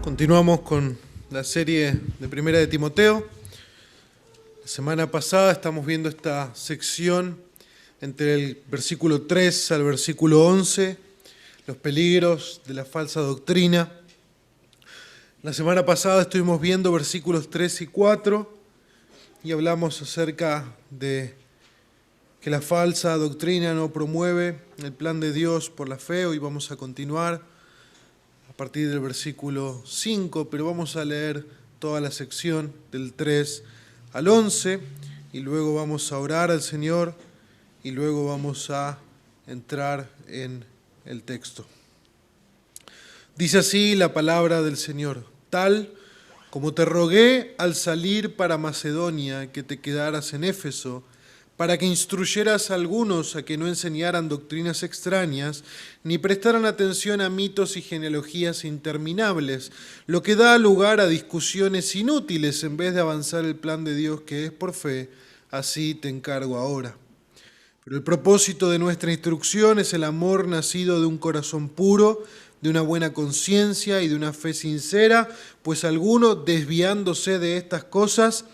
Continuamos con la serie de Primera de Timoteo. La semana pasada estamos viendo esta sección entre el versículo 3 al versículo 11, los peligros de la falsa doctrina. La semana pasada estuvimos viendo versículos 3 y 4 y hablamos acerca de que la falsa doctrina no promueve el plan de Dios por la fe. Hoy vamos a continuar a partir del versículo 5, pero vamos a leer toda la sección del 3 al 11 y luego vamos a orar al Señor y luego vamos a entrar en el texto. Dice así la palabra del Señor: tal como te rogué al salir para Macedonia que te quedaras en Éfeso, para que instruyeras a algunos a que no enseñaran doctrinas extrañas, ni prestaran atención a mitos y genealogías interminables, lo que da lugar a discusiones inútiles en vez de avanzar el plan de Dios que es por fe. Así te encargo ahora. Pero el propósito de nuestra instrucción es el amor nacido de un corazón puro, de una buena conciencia y de una fe sincera, pues algunos, desviándose de estas cosas,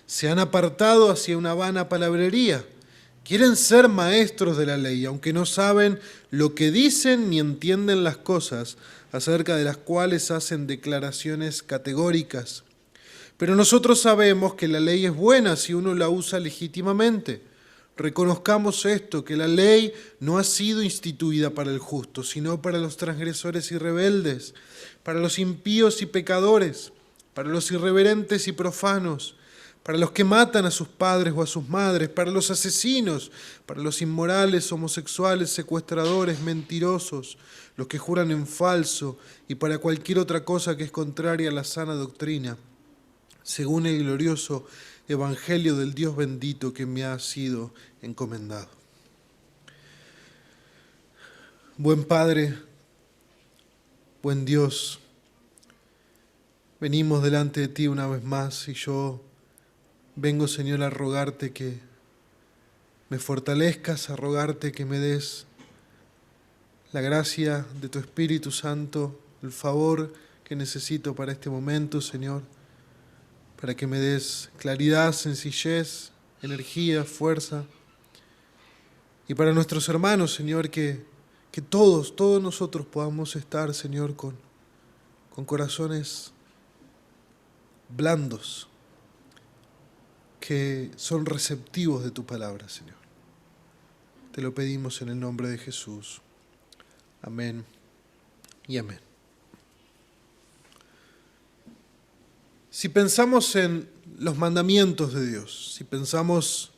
se han apartado hacia una vana palabrería. Quieren ser maestros de la ley, aunque no saben lo que dicen ni entienden las cosas, acerca de las cuales hacen declaraciones categóricas. Pero nosotros sabemos que la ley es buena si uno la usa legítimamente. Reconozcamos esto, que la ley no ha sido instituida para el justo, sino para los transgresores y rebeldes, para los impíos y pecadores, para los irreverentes y profanos, para los que matan a sus padres o a sus madres, para los asesinos, para los inmorales, homosexuales, secuestradores, mentirosos, los que juran en falso y para cualquier otra cosa que es contraria a la sana doctrina, según el glorioso Evangelio del Dios bendito que me ha sido encomendado. Buen Padre, buen Dios, venimos delante de ti una vez más y yo vengo, Señor, a rogarte que me fortalezcas, a rogarte que me des la gracia de tu Espíritu Santo, el favor que necesito para este momento, Señor, para que me des claridad, sencillez, energía, fuerza. Y para nuestros hermanos, Señor, que todos nosotros podamos estar, Señor, con corazones blandos, que son receptivos de tu palabra, Señor. Te lo pedimos en el nombre de Jesús. Amén y amén. Si pensamos en los mandamientos de Dios, si pensamos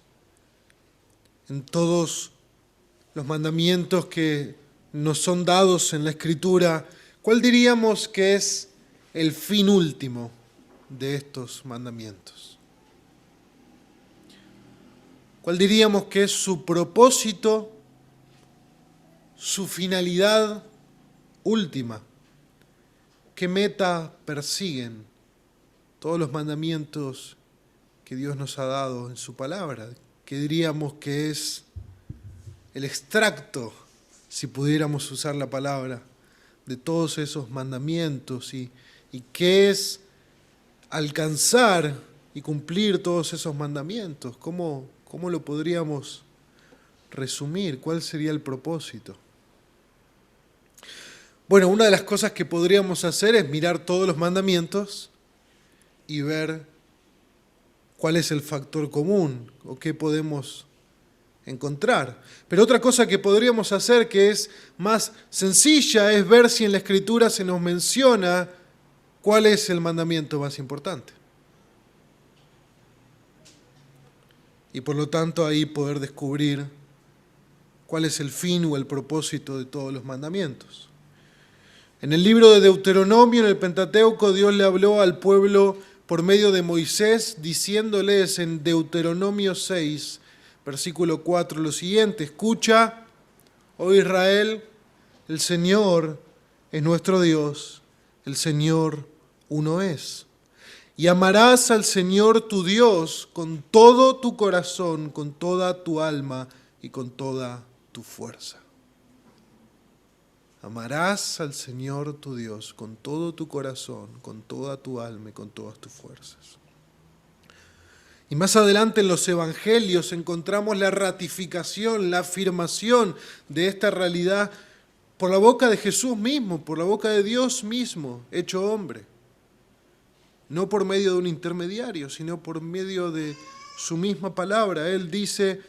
en todos los mandamientos que nos son dados en la Escritura, ¿cuál diríamos que es el fin último de estos mandamientos? ¿Cuál diríamos que es su propósito, su finalidad última? ¿Qué meta persiguen todos los mandamientos que Dios nos ha dado en su palabra? ¿Qué diríamos que es el extracto, si pudiéramos usar la palabra, de todos esos mandamientos? ¿Y qué es alcanzar y cumplir todos esos mandamientos? ¿Cómo lo podríamos resumir? ¿Cuál sería el propósito? Bueno, una de las cosas que podríamos hacer es mirar todos los mandamientos y ver cuál es el factor común o qué podemos encontrar. Pero otra cosa que podríamos hacer, que es más sencilla, es ver si en la Escritura se nos menciona cuál es el mandamiento más importante. Y por lo tanto ahí poder descubrir cuál es el fin o el propósito de todos los mandamientos. En el libro de Deuteronomio, en el Pentateuco, Dios le habló al pueblo por medio de Moisés, diciéndoles en Deuteronomio 6, versículo 4, lo siguiente: escucha, oh Israel, el Señor es nuestro Dios, el Señor uno es. Y amarás al Señor tu Dios con todo tu corazón, con toda tu alma y con toda tu fuerza. Amarás al Señor tu Dios con todo tu corazón, con toda tu alma y con todas tus fuerzas. Y más adelante en los evangelios encontramos la ratificación, la afirmación de esta realidad por la boca de Jesús mismo, por la boca de Dios mismo, hecho hombre. No por medio de un intermediario, sino por medio de su misma palabra. Él dice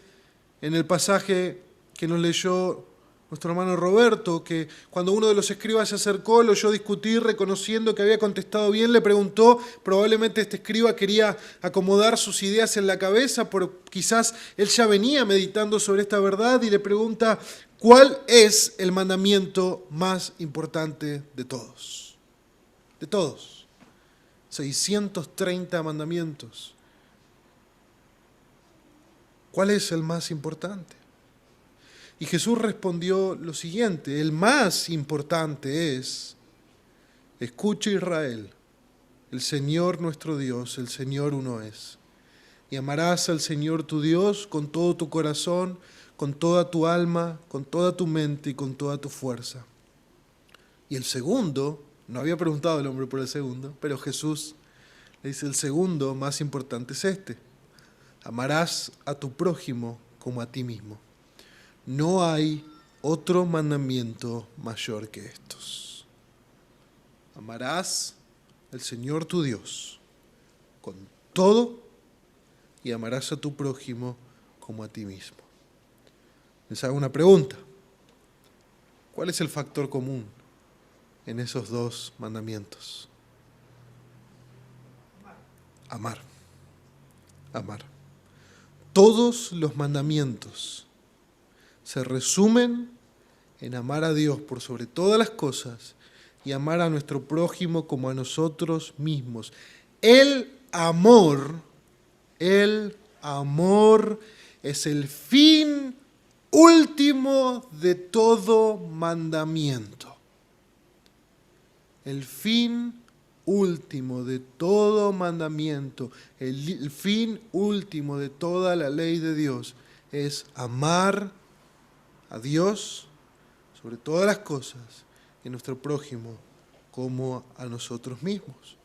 en el pasaje que nos leyó nuestro hermano Roberto, que cuando uno de los escribas se acercó, lo oyó discutir, reconociendo que había contestado bien, le preguntó, probablemente este escriba quería acomodar sus ideas en la cabeza, pero quizás él ya venía meditando sobre esta verdad y le pregunta, ¿cuál es el mandamiento más importante de todos? De todos. 630 mandamientos. ¿Cuál es el más importante? Y Jesús respondió lo siguiente, el más importante es, escucha Israel, el Señor nuestro Dios, el Señor uno es. Y amarás al Señor tu Dios con todo tu corazón, con toda tu alma, con toda tu mente y con toda tu fuerza. Y el segundo, no había preguntado el hombre por el segundo, pero Jesús le dice, el segundo más importante es este, amarás a tu prójimo como a ti mismo. No hay otro mandamiento mayor que estos. Amarás al Señor tu Dios con todo y amarás a tu prójimo como a ti mismo. Les hago una pregunta. ¿Cuál es el factor común en esos dos mandamientos? Amar. Amar. Todos los mandamientos se resumen en amar a Dios por sobre todas las cosas y amar a nuestro prójimo como a nosotros mismos. El amor es el fin último de todo mandamiento. El fin último de todo mandamiento, el fin último de toda la ley de Dios es amar a Dios sobre todas las cosas y a nuestro prójimo como a nosotros mismos.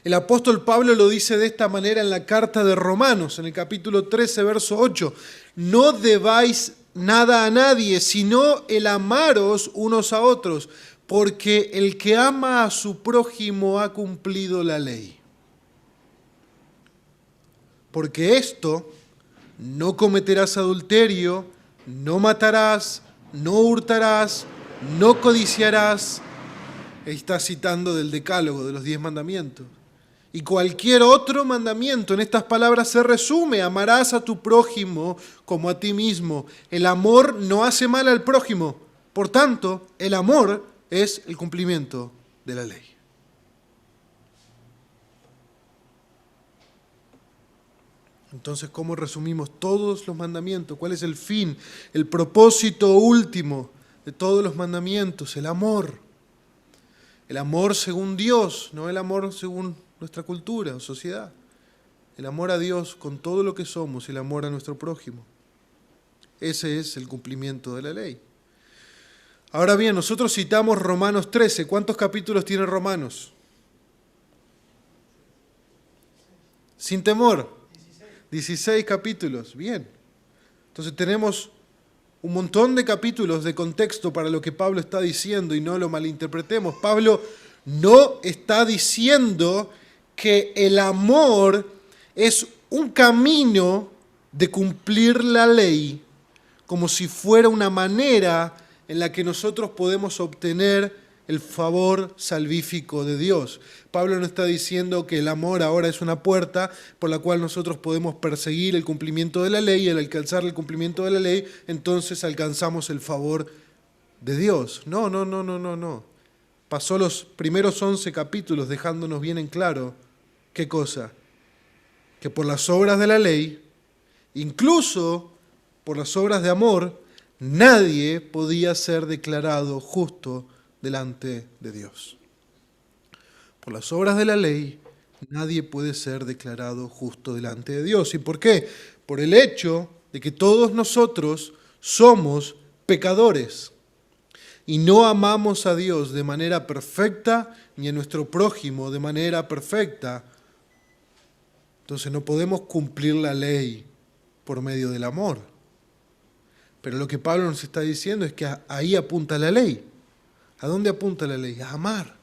El apóstol Pablo lo dice de esta manera en la carta de Romanos, en el capítulo 13, verso 8. No debáis nada a nadie, sino el amaros unos a otros, porque el que ama a su prójimo ha cumplido la ley. Porque esto, no cometerás adulterio, no matarás, no hurtarás, no codiciarás. Está citando del Decálogo, de los 10 mandamientos. Y cualquier otro mandamiento en estas palabras se resume, amarás a tu prójimo como a ti mismo. El amor no hace mal al prójimo, por tanto, el amor es el cumplimiento de la ley. Entonces, ¿cómo resumimos todos los mandamientos? ¿Cuál es el fin, el propósito último de todos los mandamientos? El amor. El amor según Dios, no el amor según nuestra cultura o sociedad. El amor a Dios con todo lo que somos y el amor a nuestro prójimo. Ese es el cumplimiento de la ley. Ahora bien, nosotros citamos Romanos 13. ¿Cuántos capítulos tiene Romanos? Sin temor. 16 capítulos. Bien. Entonces tenemos un montón de capítulos de contexto para lo que Pablo está diciendo y no lo malinterpretemos. Pablo no está diciendo que el amor es un camino de cumplir la ley como si fuera una manera en la que nosotros podemos obtener el favor salvífico de Dios. Pablo no está diciendo que el amor ahora es una puerta por la cual nosotros podemos perseguir el cumplimiento de la ley y al alcanzar el cumplimiento de la ley, entonces alcanzamos el favor de Dios. No. Pasó los primeros 11 capítulos dejándonos bien en claro, ¿qué cosa? Que por las obras de la ley, incluso por las obras de amor, nadie podía ser declarado justo delante de Dios. Por las obras de la ley, nadie puede ser declarado justo delante de Dios. ¿Y por qué? Por el hecho de que todos nosotros somos pecadores. y no amamos a Dios de manera perfecta, ni a nuestro prójimo de manera perfecta, entonces no podemos cumplir la ley por medio del amor. Pero lo que Pablo nos está diciendo es que ahí apunta la ley. ¿A dónde apunta la ley? A amar.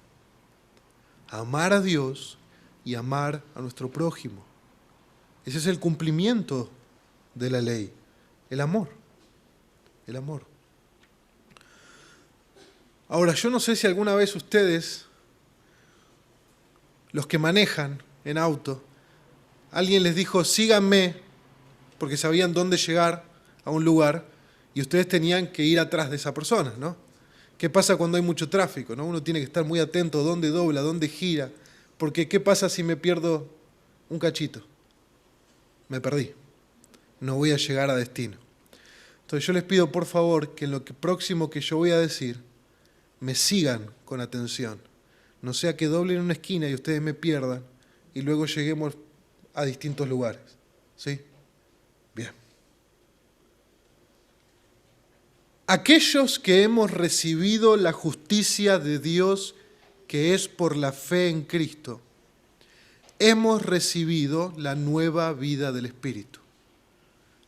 A amar a Dios y amar a nuestro prójimo. Ese es el cumplimiento de la ley. El amor. El amor. Ahora, yo no sé si alguna vez ustedes, los que manejan en auto, alguien les dijo, síganme, porque sabían dónde llegar a un lugar, y ustedes tenían que ir atrás de esa persona, ¿no? ¿Qué pasa cuando hay mucho tráfico, ¿no? Uno tiene que estar muy atento a dónde dobla, dónde gira, porque ¿qué pasa si me pierdo un cachito? Me perdí, no voy a llegar a destino. Entonces yo les pido por favor que en lo próximo que yo voy a decir, me sigan con atención. No sea que doblen una esquina y ustedes me pierdan y luego lleguemos a distintos lugares. ¿Sí? Bien. Aquellos que hemos recibido la justicia de Dios, que es por la fe en Cristo, hemos recibido la nueva vida del Espíritu.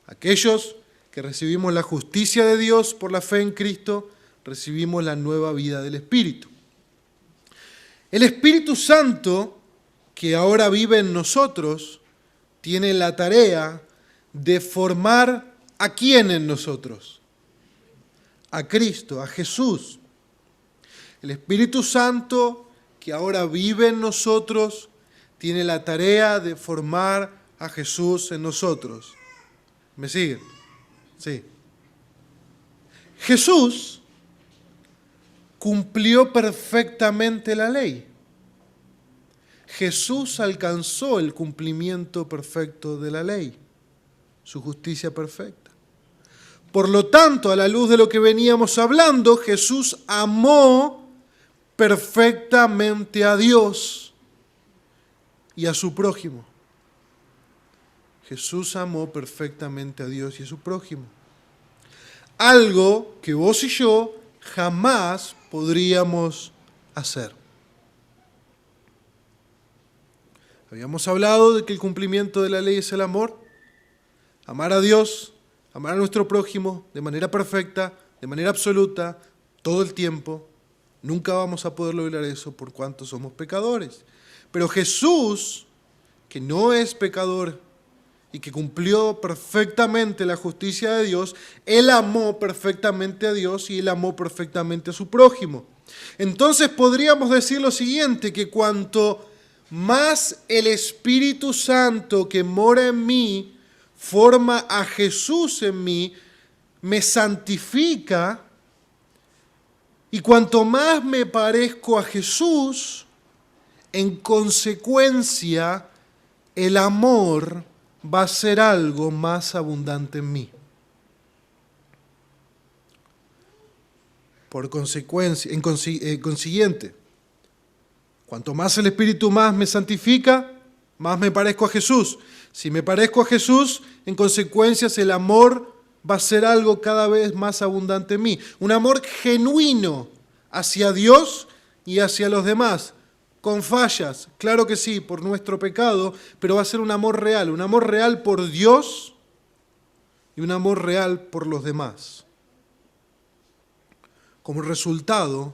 Aquellos que recibimos la justicia de Dios por la fe en Cristo, recibimos la nueva vida del Espíritu. El Espíritu Santo, que ahora vive en nosotros, tiene la tarea de formar ¿a quién en nosotros? A Cristo, a Jesús. El Espíritu Santo, que ahora vive en nosotros, tiene la tarea de formar a Jesús en nosotros. ¿Me siguen? Sí. Jesús cumplió perfectamente la ley. Jesús alcanzó el cumplimiento perfecto de la ley, su justicia perfecta. Por lo tanto, a la luz de lo que veníamos hablando, Jesús amó perfectamente a Dios y a su prójimo. Jesús amó perfectamente a Dios y a su prójimo. Algo que vos y yo jamás podríamos hacer. Habíamos hablado de que el cumplimiento de la ley es el amor. Amar a Dios, amar a nuestro prójimo de manera perfecta, de manera absoluta, todo el tiempo. Nunca vamos a poder lograr eso por cuanto somos pecadores. Pero Jesús, que no es pecador y que cumplió perfectamente la justicia de Dios, Él amó perfectamente a Dios y Él amó perfectamente a su prójimo. Entonces podríamos decir lo siguiente, que cuanto más el Espíritu Santo que mora en mí forma a Jesús en mí, me santifica, y cuanto más me parezco a Jesús, en consecuencia, el amor va a ser algo más abundante en mí. Por consecuencia, consiguiente, cuanto más el Espíritu más me santifica, más me parezco a Jesús. Si me parezco a Jesús, en consecuencia el amor va a ser algo cada vez más abundante en mí. Un amor genuino hacia Dios y hacia los demás. Con fallas, claro que sí, por nuestro pecado, pero va a ser un amor real por Dios y un amor real por los demás. Como resultado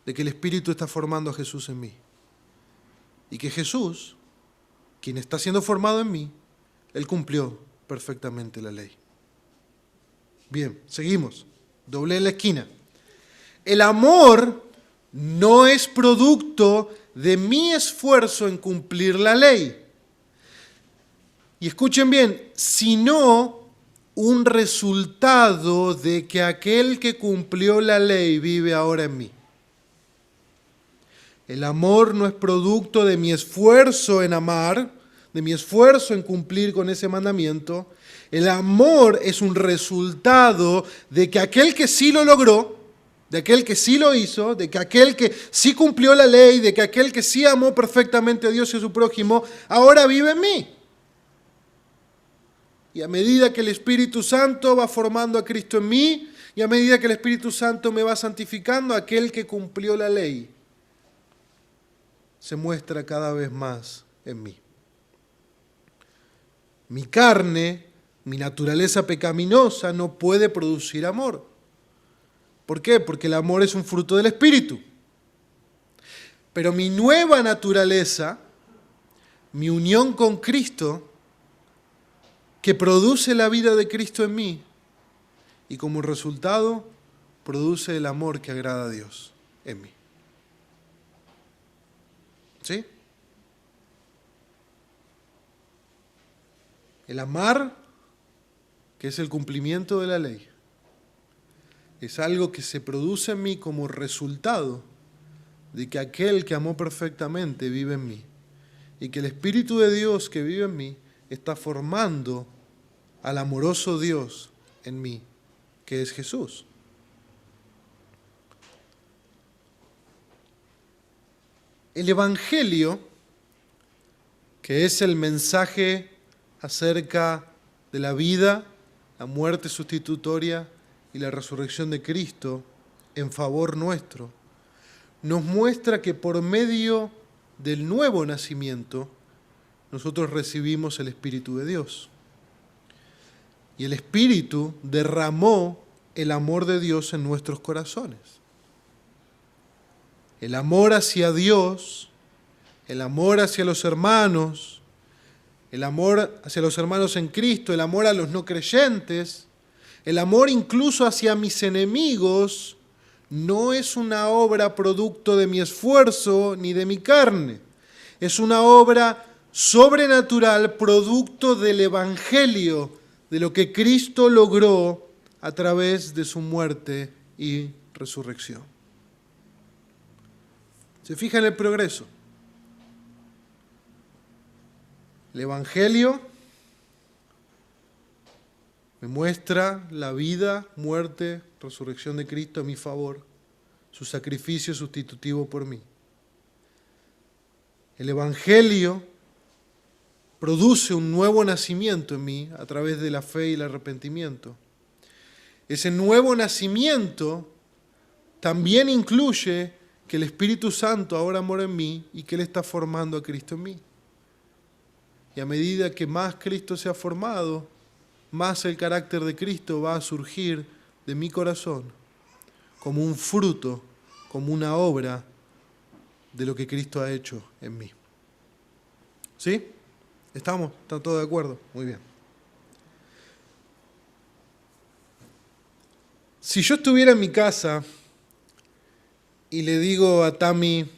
de que el Espíritu está formando a Jesús en mí. Y que Jesús, quien está siendo formado en mí, Él cumplió perfectamente la ley. Bien, seguimos. Doblé en la esquina. El amor no es producto de mi esfuerzo en cumplir la ley. Y escuchen bien, sino un resultado de que aquel que cumplió la ley vive ahora en mí. El amor no es producto de mi esfuerzo en amar, de mi esfuerzo en cumplir con ese mandamiento. El amor es un resultado de que aquel que sí lo logró, de aquel que sí lo hizo, de que aquel que sí cumplió la ley, de que aquel que sí amó perfectamente a Dios y a su prójimo, ahora vive en mí. Y a medida que el Espíritu Santo va formando a Cristo en mí, Y a medida que el Espíritu Santo me va santificando, aquel que cumplió la ley se muestra cada vez más en mí. Mi carne, mi naturaleza pecaminosa, no puede producir amor. ¿Por qué? Porque el amor es un fruto del Espíritu. Pero mi nueva naturaleza, mi unión con Cristo, que produce la vida de Cristo en mí, y como resultado produce el amor que agrada a Dios en mí. ¿Sí? El amar, que es el cumplimiento de la ley, es algo que se produce en mí como resultado de que aquel que amó perfectamente vive en mí y que el Espíritu de Dios que vive en mí está formando al amoroso Dios en mí, que es Jesús. El Evangelio, que es el mensaje acerca de la vida, la muerte sustitutoria y la resurrección de Cristo en favor nuestro, nos muestra que por medio del nuevo nacimiento nosotros recibimos el Espíritu de Dios. Y el Espíritu derramó el amor de Dios en nuestros corazones. El amor hacia Dios, el amor hacia los hermanos, el amor hacia los hermanos en Cristo, el amor a los no creyentes, el amor incluso hacia mis enemigos, no es una obra producto de mi esfuerzo ni de mi carne. Es una obra sobrenatural, producto del Evangelio, de lo que Cristo logró a través de su muerte y resurrección. ¿Se fijan en el progreso? El Evangelio me muestra la vida, muerte, resurrección de Cristo a mi favor, su sacrificio sustitutivo por mí. El Evangelio produce un nuevo nacimiento en mí a través de la fe y el arrepentimiento. Ese nuevo nacimiento también incluye que el Espíritu Santo ahora mora en mí y que Él está formando a Cristo en mí. Y a medida que más Cristo se ha formado, más el carácter de Cristo va a surgir de mi corazón como un fruto, como una obra de lo que Cristo ha hecho en mí. ¿Sí? ¿Estamos? ¿Están todos de acuerdo? Muy bien. Si yo estuviera en mi casa y le digo a Tami,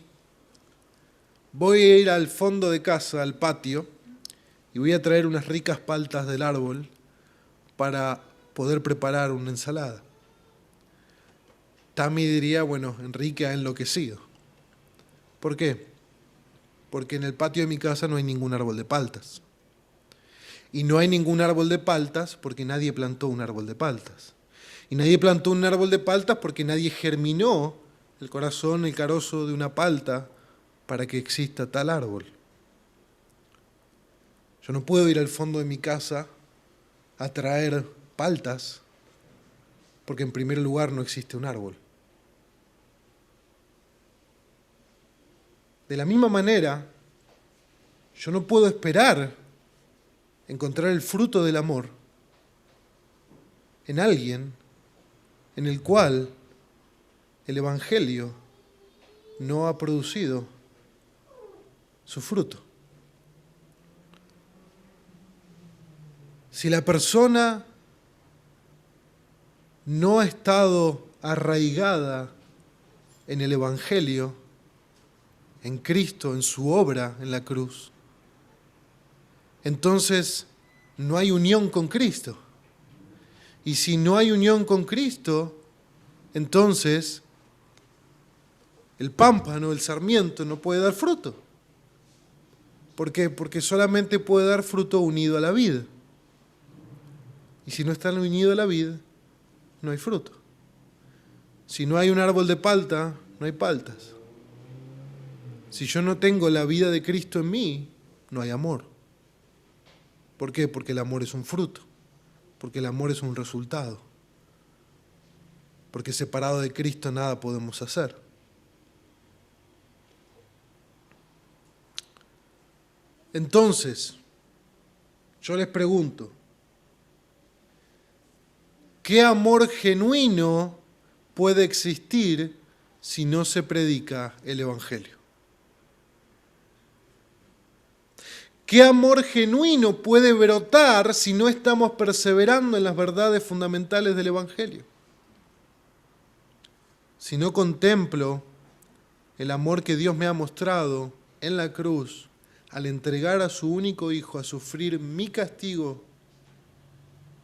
voy a ir al fondo de casa, al patio, y voy a traer unas ricas paltas del árbol para poder preparar una ensalada. Tami diría, bueno, Enrique ha enloquecido. ¿Por qué? Porque en el patio de mi casa no hay ningún árbol de paltas. Y no hay ningún árbol de paltas porque nadie plantó un árbol de paltas. Y nadie plantó un árbol de paltas porque nadie germinó el corazón, el carozo de una palta para que exista tal árbol. Yo no puedo ir al fondo de mi casa a traer paltas porque en primer lugar no existe un árbol. De la misma manera, yo no puedo esperar encontrar el fruto del amor en alguien en el cual el Evangelio no ha producido su fruto. Si la persona no ha estado arraigada en el Evangelio, en Cristo, en su obra en la cruz, entonces no hay unión con Cristo. Y si no hay unión con Cristo, entonces el pámpano, el sarmiento, no puede dar fruto. ¿Por qué? Porque solamente puede dar fruto unido a la vid. Y si no está unido a la vid, no hay fruto. Si no hay un árbol de palta, no hay paltas. Si yo no tengo la vida de Cristo en mí, no hay amor. ¿Por qué? Porque el amor es un fruto, porque el amor es un resultado. porque separado de Cristo nada podemos hacer. Entonces, yo les pregunto, ¿qué amor genuino puede existir si no se predica el Evangelio? ¿Qué amor genuino puede brotar si no estamos perseverando en las verdades fundamentales del Evangelio? Si no contemplo el amor que Dios me ha mostrado en la cruz al entregar a su único Hijo a sufrir mi castigo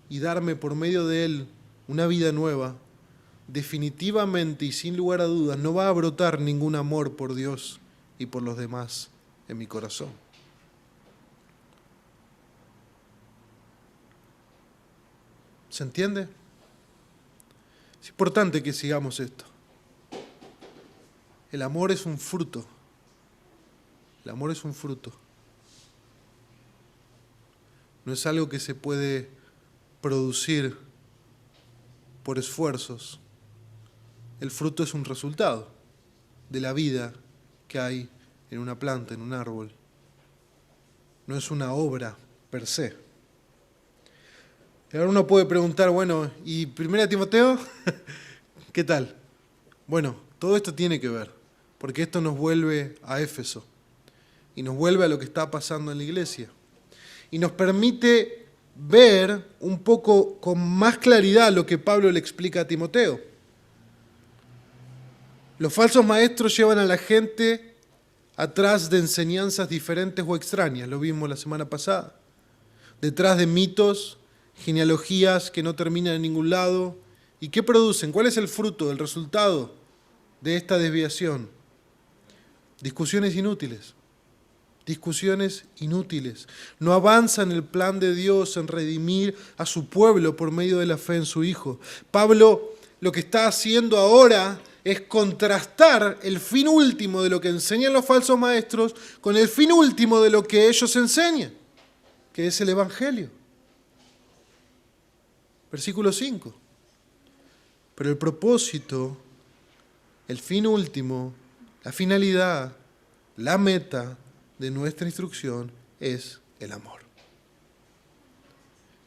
y darme por medio de Él una vida nueva, definitivamente y sin lugar a dudas no va a brotar ningún amor por Dios y por los demás en mi corazón. ¿Se entiende? Es importante que sigamos esto. El amor es un fruto. El amor es un fruto. No es algo que se puede producir por esfuerzos. El fruto es un resultado de la vida que hay en una planta, en un árbol. No es una obra per se. Y ahora uno puede preguntar, bueno, ¿y 1 Timoteo? ¿Qué tal? Bueno, todo esto tiene que ver, porque esto nos vuelve a Éfeso y nos vuelve a lo que está pasando en la iglesia. Y nos permite ver un poco con más claridad lo que Pablo le explica a Timoteo. Los falsos maestros llevan a la gente atrás de enseñanzas diferentes o extrañas, lo vimos la semana pasada. Detrás de mitos, genealogías que no terminan en ningún lado. ¿Y qué producen? ¿Cuál es el fruto, el resultado de esta desviación? Discusiones inútiles. Discusiones inútiles. No avanzan el plan de Dios en redimir a su pueblo por medio de la fe en su Hijo. Pablo lo que está haciendo ahora es contrastar el fin último de lo que enseñan los falsos maestros con el fin último de lo que ellos enseñan, que es el Evangelio. Versículo 5. Pero el propósito, el fin último, la finalidad, la meta de nuestra instrucción es el amor.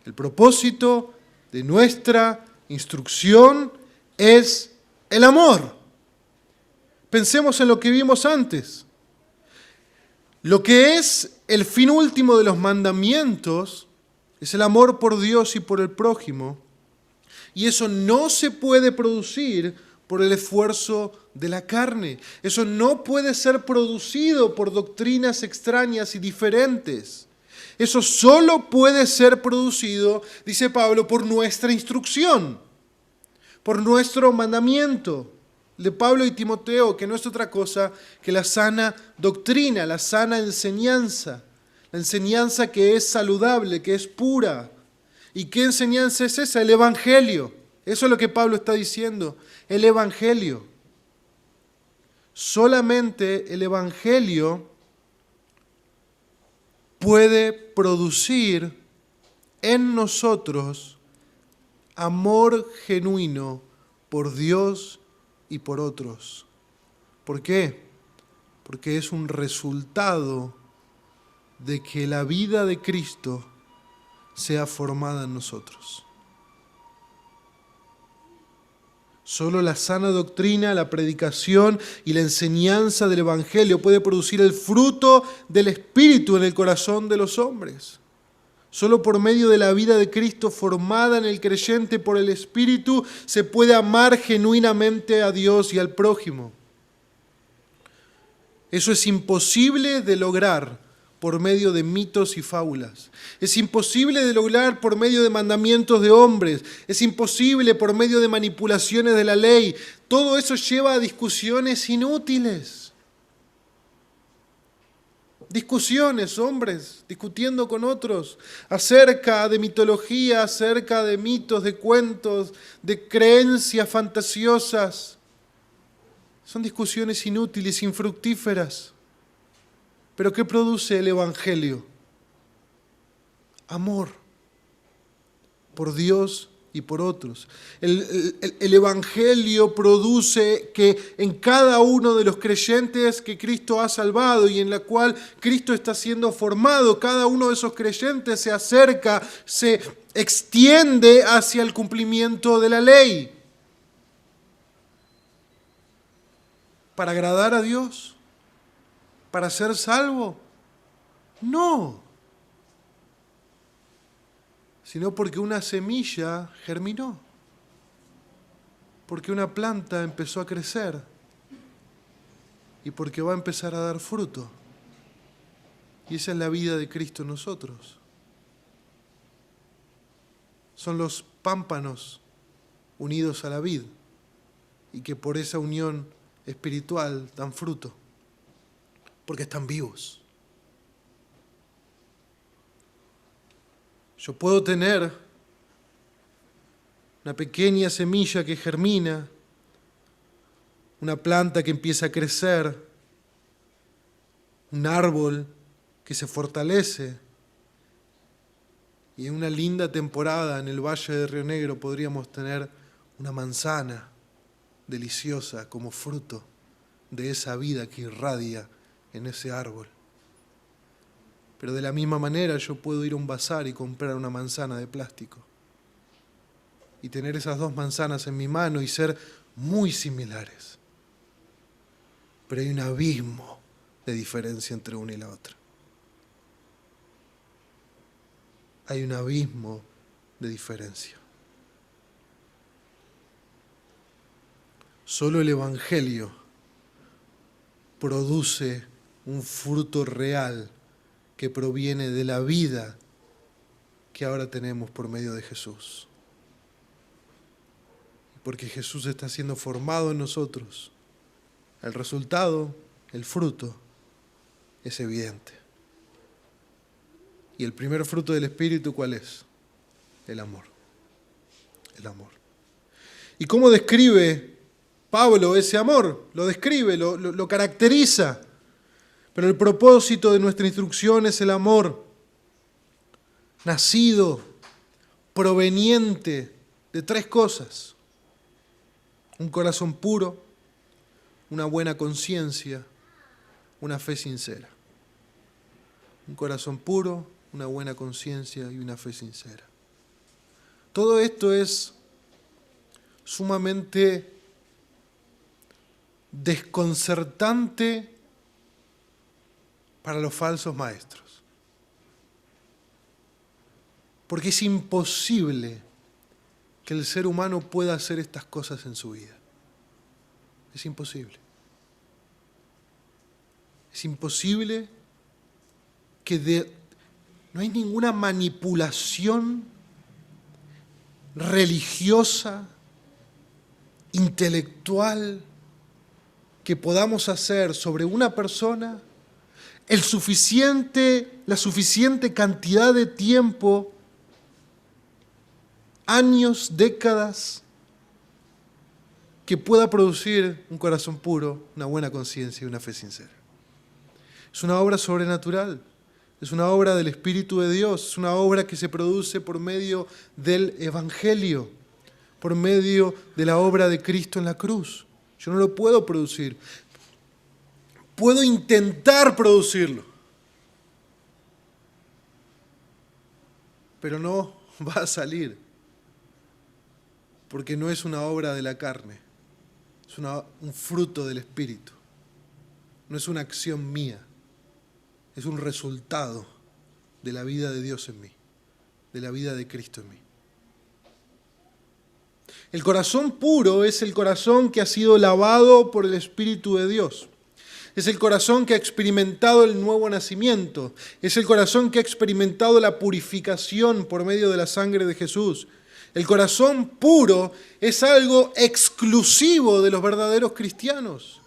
El propósito de nuestra instrucción es el amor. Pensemos en lo que vimos antes. Lo que es el fin último de los mandamientos es el amor por Dios y por el prójimo. Y eso no se puede producir por el esfuerzo de la carne. Eso no puede ser producido por doctrinas extrañas y diferentes. Eso solo puede ser producido, dice Pablo, por nuestra instrucción, por nuestro mandamiento de Pablo y Timoteo, que no es otra cosa que la sana doctrina, la sana enseñanza. La enseñanza que es saludable, que es pura. ¿Y qué enseñanza es esa? El Evangelio. Eso es lo que Pablo está diciendo. El Evangelio. Solamente el Evangelio puede producir en nosotros amor genuino por Dios y por otros. ¿Por qué? Porque es un resultado de que la vida de Cristo sea formada en nosotros. Solo la sana doctrina, la predicación y la enseñanza del Evangelio puede producir el fruto del Espíritu en el corazón de los hombres. Solo por medio de la vida de Cristo formada en el creyente por el Espíritu se puede amar genuinamente a Dios y al prójimo. Eso es imposible de lograr por medio de mitos y fábulas. Es imposible de lograr por medio de mandamientos de hombres. Es imposible por medio de manipulaciones de la ley. Todo eso lleva a discusiones inútiles. Discusiones, hombres, discutiendo con otros acerca de mitología, acerca de mitos, de cuentos, de creencias fantasiosas. Son discusiones inútiles, infructíferas. ¿Pero qué produce el Evangelio? Amor por Dios y por otros. El Evangelio produce que en cada uno de los creyentes que Cristo ha salvado y en la cual Cristo está siendo formado, cada uno de esos creyentes se acerca, se extiende hacia el cumplimiento de la ley. ¿Para agradar a Dios? ¿Para ser salvo? No. Sino porque una semilla germinó, porque una planta empezó a crecer y porque va a empezar a dar fruto. Y esa es la vida de Cristo en nosotros. Son los pámpanos unidos a la vid y que por esa unión espiritual dan fruto, porque están vivos. Yo puedo tener una pequeña semilla que germina, una planta que empieza a crecer, un árbol que se fortalece, y en una linda temporada en el Valle de Río Negro podríamos tener una manzana deliciosa como fruto de esa vida que irradia en ese árbol. Pero de la misma manera yo puedo ir a un bazar y comprar una manzana de plástico y tener esas dos manzanas en mi mano y ser muy similares. Pero hay un abismo de diferencia entre una y la otra. Hay un abismo de diferencia. Solo el Evangelio produce un fruto real que proviene de la vida que ahora tenemos por medio de Jesús. Porque Jesús está siendo formado en nosotros, el resultado, el fruto, es evidente. ¿Y el primer fruto del Espíritu cuál es? El amor. El amor. ¿Y cómo describe Pablo ese amor? Lo describe, lo caracteriza. Pero el propósito de nuestra instrucción es el amor, nacido, proveniente de tres cosas: un corazón puro, una buena conciencia, una fe sincera. Un corazón puro, una buena conciencia y una fe sincera. Todo esto es sumamente desconcertante para los falsos maestros. Porque es imposible que el ser humano pueda hacer estas cosas en su vida. Es imposible. Es imposible que no hay ninguna manipulación religiosa, intelectual, que podamos hacer sobre una persona la suficiente cantidad de tiempo, años, décadas, que pueda producir un corazón puro, una buena conciencia y una fe sincera. Es una obra sobrenatural, es una obra del Espíritu de Dios, es una obra que se produce por medio del Evangelio, por medio de la obra de Cristo en la cruz. Yo no lo puedo producir. Puedo intentar producirlo, pero no va a salir, porque no es una obra de la carne, es un fruto del Espíritu, no es una acción mía, es un resultado de la vida de Dios en mí, de la vida de Cristo en mí. El corazón puro es el corazón que ha sido lavado por el Espíritu de Dios. Es el corazón que ha experimentado el nuevo nacimiento. Es el corazón que ha experimentado la purificación por medio de la sangre de Jesús. El corazón puro es algo exclusivo de los verdaderos cristianos.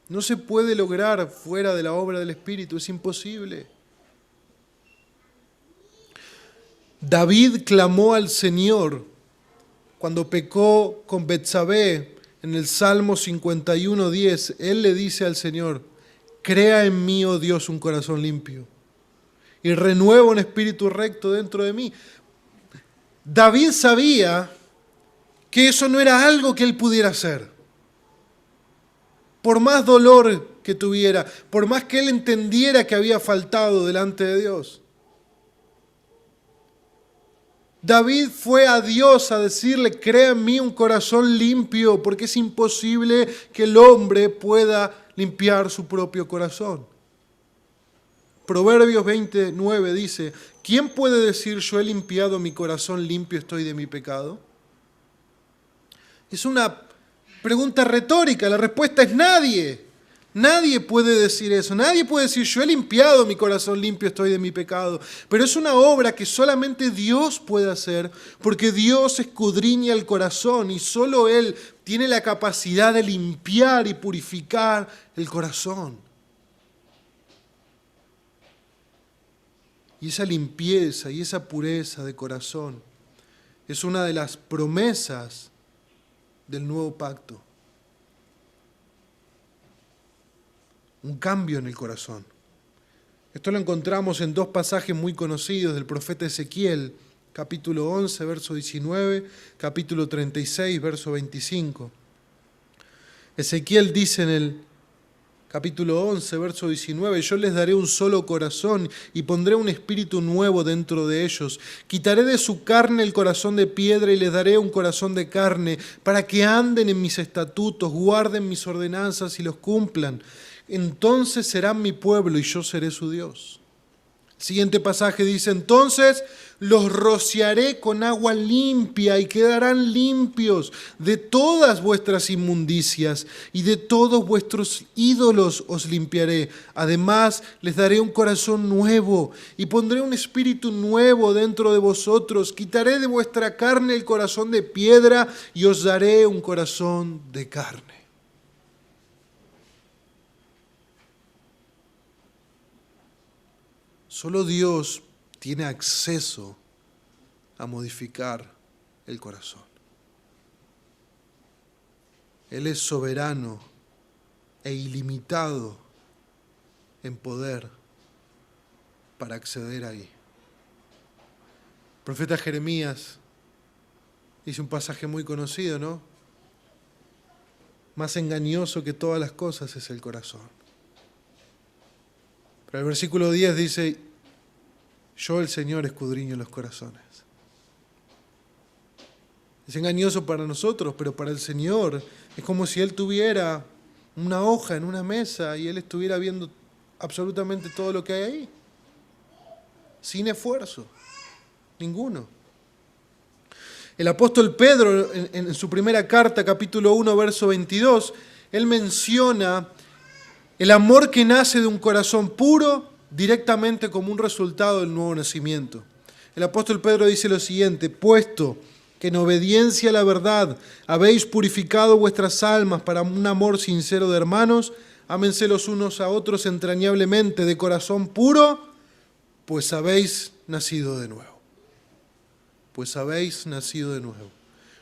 No se puede lograr fuera de la obra del Espíritu, es imposible. David clamó al Señor cuando pecó con Betsabé. En el Salmo 51:10, él le dice al Señor: crea en mí, oh Dios, un corazón limpio y renueva un espíritu recto dentro de mí. David sabía que eso no era algo que él pudiera hacer. Por más dolor que tuviera, por más que él entendiera que había faltado delante de Dios. David fue a Dios a decirle, crea en mí un corazón limpio, porque es imposible que el hombre pueda limpiar su propio corazón. Proverbios 29 dice, ¿quién puede decir yo he limpiado mi corazón, limpio estoy de mi pecado? Es una pregunta retórica, la respuesta es nadie. Nadie puede decir eso, nadie puede decir yo he limpiado mi corazón, limpio estoy de mi pecado. Pero es una obra que solamente Dios puede hacer, porque Dios escudriña el corazón y solo Él tiene la capacidad de limpiar y purificar el corazón. Y esa limpieza y esa pureza de corazón es una de las promesas del nuevo pacto. Un cambio en el corazón. Esto lo encontramos en dos pasajes muy conocidos del profeta Ezequiel, capítulo 11, verso 19, capítulo 36, verso 25. Ezequiel dice en el capítulo 11, verso 19, yo les daré un solo corazón y pondré un espíritu nuevo dentro de ellos. Quitaré de su carne el corazón de piedra y les daré un corazón de carne para que anden en mis estatutos, guarden mis ordenanzas y los cumplan. Entonces serán mi pueblo y yo seré su Dios. El siguiente pasaje dice, entonces los rociaré con agua limpia y quedarán limpios de todas vuestras inmundicias y de todos vuestros ídolos os limpiaré. Además les daré un corazón nuevo y pondré un espíritu nuevo dentro de vosotros. Quitaré de vuestra carne el corazón de piedra y os daré un corazón de carne. Solo Dios tiene acceso a modificar el corazón. Él es soberano e ilimitado en poder para acceder ahí. El profeta Jeremías dice un pasaje muy conocido, ¿no? Más engañoso que todas las cosas es el corazón. Pero el versículo 10 dice, yo el Señor escudriño los corazones. Es engañoso para nosotros, pero para el Señor es como si Él tuviera una hoja en una mesa y Él estuviera viendo absolutamente todo lo que hay ahí. Sin esfuerzo, ninguno. El apóstol Pedro, en su primera carta, capítulo 1, verso 22, él menciona el amor que nace de un corazón puro directamente como un resultado del nuevo nacimiento. El apóstol Pedro dice lo siguiente, puesto que en obediencia a la verdad habéis purificado vuestras almas para un amor sincero de hermanos, ámense los unos a otros entrañablemente de corazón puro, pues habéis nacido de nuevo. Pues habéis nacido de nuevo.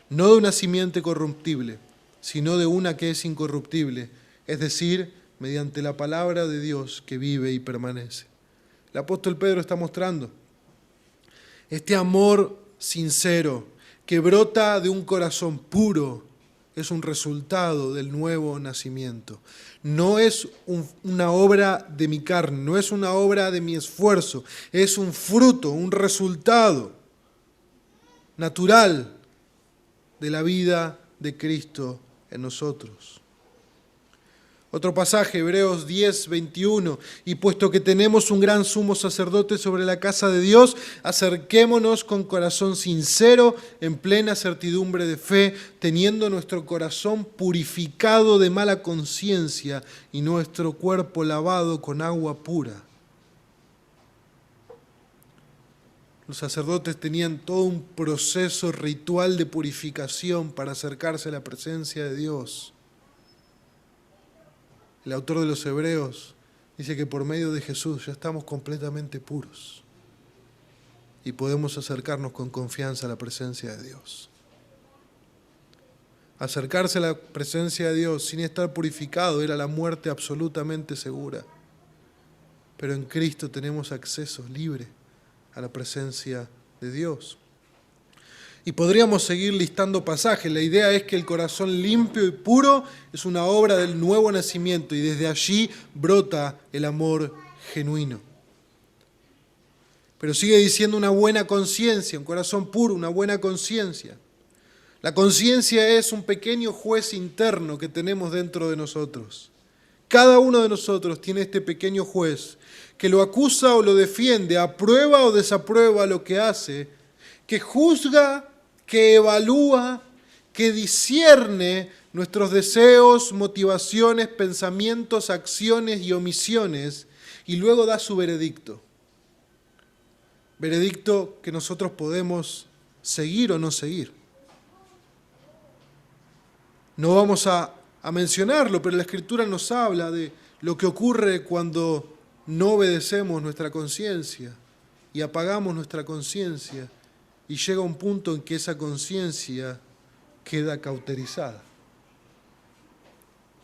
No de una simiente corruptible, sino de una que es incorruptible, es decir, mediante la palabra de Dios que vive y permanece. El apóstol Pedro está mostrando este amor sincero que brota de un corazón puro, es un resultado del nuevo nacimiento. No es una obra de mi carne, no es una obra de mi esfuerzo, es un fruto, un resultado natural de la vida de Cristo en nosotros. Otro pasaje, Hebreos 10, 21. Y puesto que tenemos un gran sumo sacerdote sobre la casa de Dios, acerquémonos con corazón sincero, en plena certidumbre de fe, teniendo nuestro corazón purificado de mala conciencia y nuestro cuerpo lavado con agua pura. Los sacerdotes tenían todo un proceso ritual de purificación para acercarse a la presencia de Dios. El autor de los Hebreos dice que por medio de Jesús ya estamos completamente puros y podemos acercarnos con confianza a la presencia de Dios. Acercarse a la presencia de Dios sin estar purificado era la muerte absolutamente segura. Pero en Cristo tenemos acceso libre a la presencia de Dios. Y podríamos seguir listando pasajes. La idea es que el corazón limpio y puro es una obra del nuevo nacimiento y desde allí brota el amor genuino. Pero sigue diciendo una buena conciencia, un corazón puro, una buena conciencia. La conciencia es un pequeño juez interno que tenemos dentro de nosotros. Cada uno de nosotros tiene este pequeño juez que lo acusa o lo defiende, aprueba o desaprueba lo que hace, que juzga, que evalúa, que discierne nuestros deseos, motivaciones, pensamientos, acciones y omisiones y luego da su veredicto. Veredicto que nosotros podemos seguir o no seguir. No vamos a mencionarlo, pero la Escritura nos habla de lo que ocurre cuando no obedecemos nuestra conciencia y apagamos nuestra conciencia y llega un punto en que esa conciencia queda cauterizada.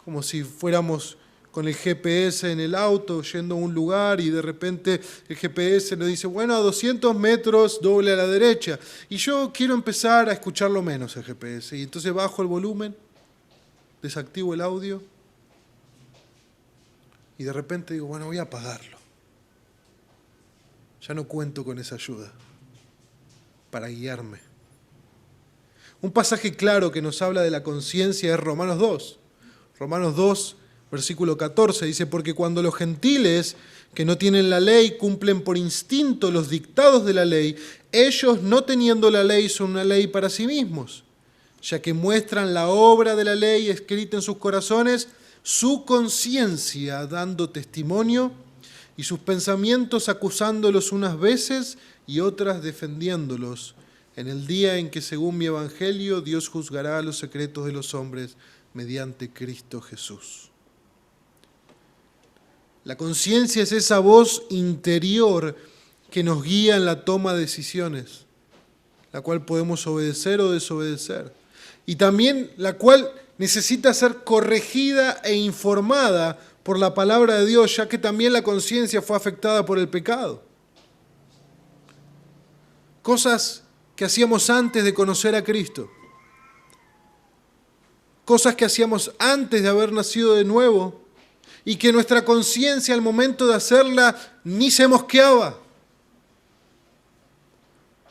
Como si fuéramos con el GPS en el auto yendo a un lugar y de repente el GPS nos dice, bueno, a 200 metros doble a la derecha. Y yo quiero empezar a escucharlo menos el GPS. Y entonces bajo el volumen, desactivo el audio y de repente digo, bueno, voy a apagarlo. Ya no cuento con esa ayuda para guiarme. Un pasaje claro que nos habla de la conciencia es Romanos 2. Romanos 2, versículo 14, dice, porque cuando los gentiles que no tienen la ley cumplen por instinto los dictados de la ley, ellos no teniendo la ley son una ley para sí mismos, ya que muestran la obra de la ley escrita en sus corazones, su conciencia dando testimonio y sus pensamientos acusándolos unas veces y otras defendiéndolos, en el día en que, según mi evangelio, Dios juzgará los secretos de los hombres mediante Cristo Jesús. La conciencia es esa voz interior que nos guía en la toma de decisiones, la cual podemos obedecer o desobedecer, y también la cual necesita ser corregida e informada por la palabra de Dios, ya que también la conciencia fue afectada por el pecado. Cosas que hacíamos antes de conocer a Cristo, cosas que hacíamos antes de haber nacido de nuevo y que nuestra conciencia al momento de hacerla ni se mosqueaba.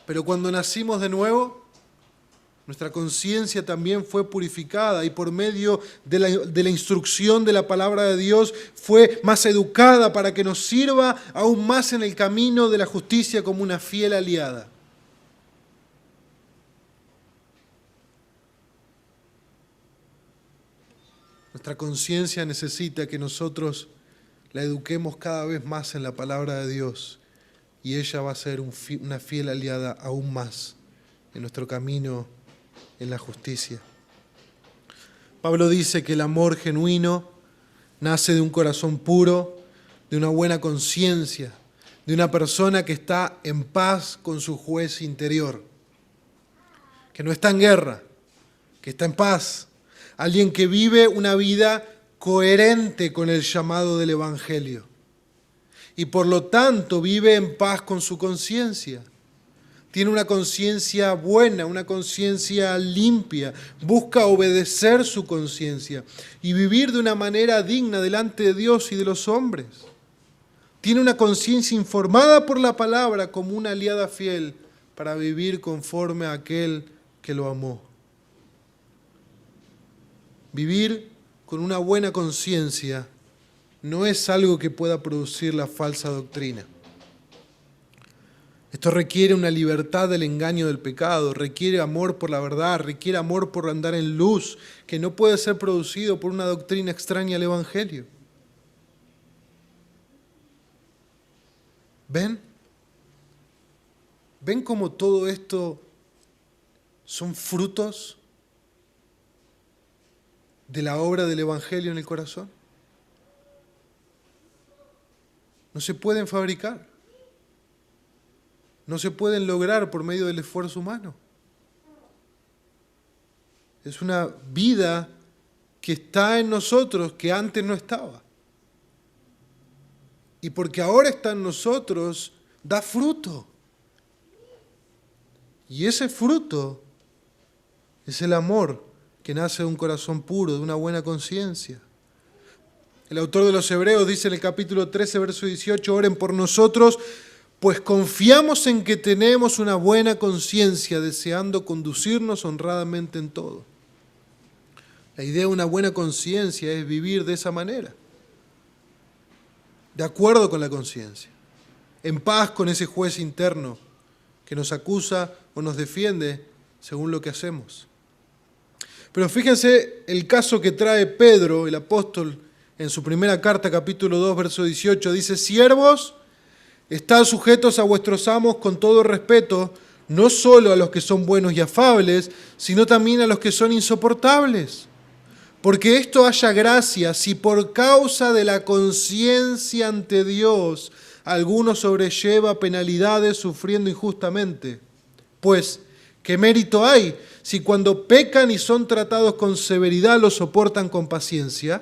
Pero cuando nacimos de nuevo, nuestra conciencia también fue purificada y por medio de la instrucción de la palabra de Dios fue más educada para que nos sirva aún más en el camino de la justicia como una fiel aliada. Nuestra conciencia necesita que nosotros la eduquemos cada vez más en la palabra de Dios y ella va a ser una fiel aliada aún más en nuestro camino en la justicia. Pablo dice que el amor genuino nace de un corazón puro, de una buena conciencia, de una persona que está en paz con su juez interior, que no está en guerra, que está en paz. Alguien que vive una vida coherente con el llamado del Evangelio y por lo tanto vive en paz con su conciencia. Tiene una conciencia buena, una conciencia limpia, busca obedecer su conciencia y vivir de una manera digna delante de Dios y de los hombres. Tiene una conciencia informada por la palabra como una aliada fiel para vivir conforme a aquel que lo amó. Vivir con una buena conciencia no es algo que pueda producir la falsa doctrina. Esto requiere una libertad del engaño del pecado, requiere amor por la verdad, requiere amor por andar en luz, que no puede ser producido por una doctrina extraña al Evangelio. ¿Ven? ¿Ven cómo todo esto son frutos de la obra del Evangelio en el corazón? No se pueden fabricar. No se pueden lograr por medio del esfuerzo humano. Es una vida que está en nosotros que antes no estaba. Y porque ahora está en nosotros, da fruto. Y ese fruto es el amor que nace de un corazón puro, de una buena conciencia. El autor de los Hebreos dice en el capítulo 13, verso 18, oren por nosotros, pues confiamos en que tenemos una buena conciencia, deseando conducirnos honradamente en todo. La idea de una buena conciencia es vivir de esa manera, de acuerdo con la conciencia, en paz con ese juez interno que nos acusa o nos defiende según lo que hacemos. Pero fíjense el caso que trae Pedro, el apóstol, en su primera carta, capítulo 2, verso 18, dice, siervos, estad sujetos a vuestros amos con todo respeto, no solo a los que son buenos y afables, sino también a los que son insoportables. Porque esto haya gracia si por causa de la conciencia ante Dios alguno sobrelleva penalidades sufriendo injustamente. Pues, ¿qué mérito hay si cuando pecan y son tratados con severidad lo soportan con paciencia?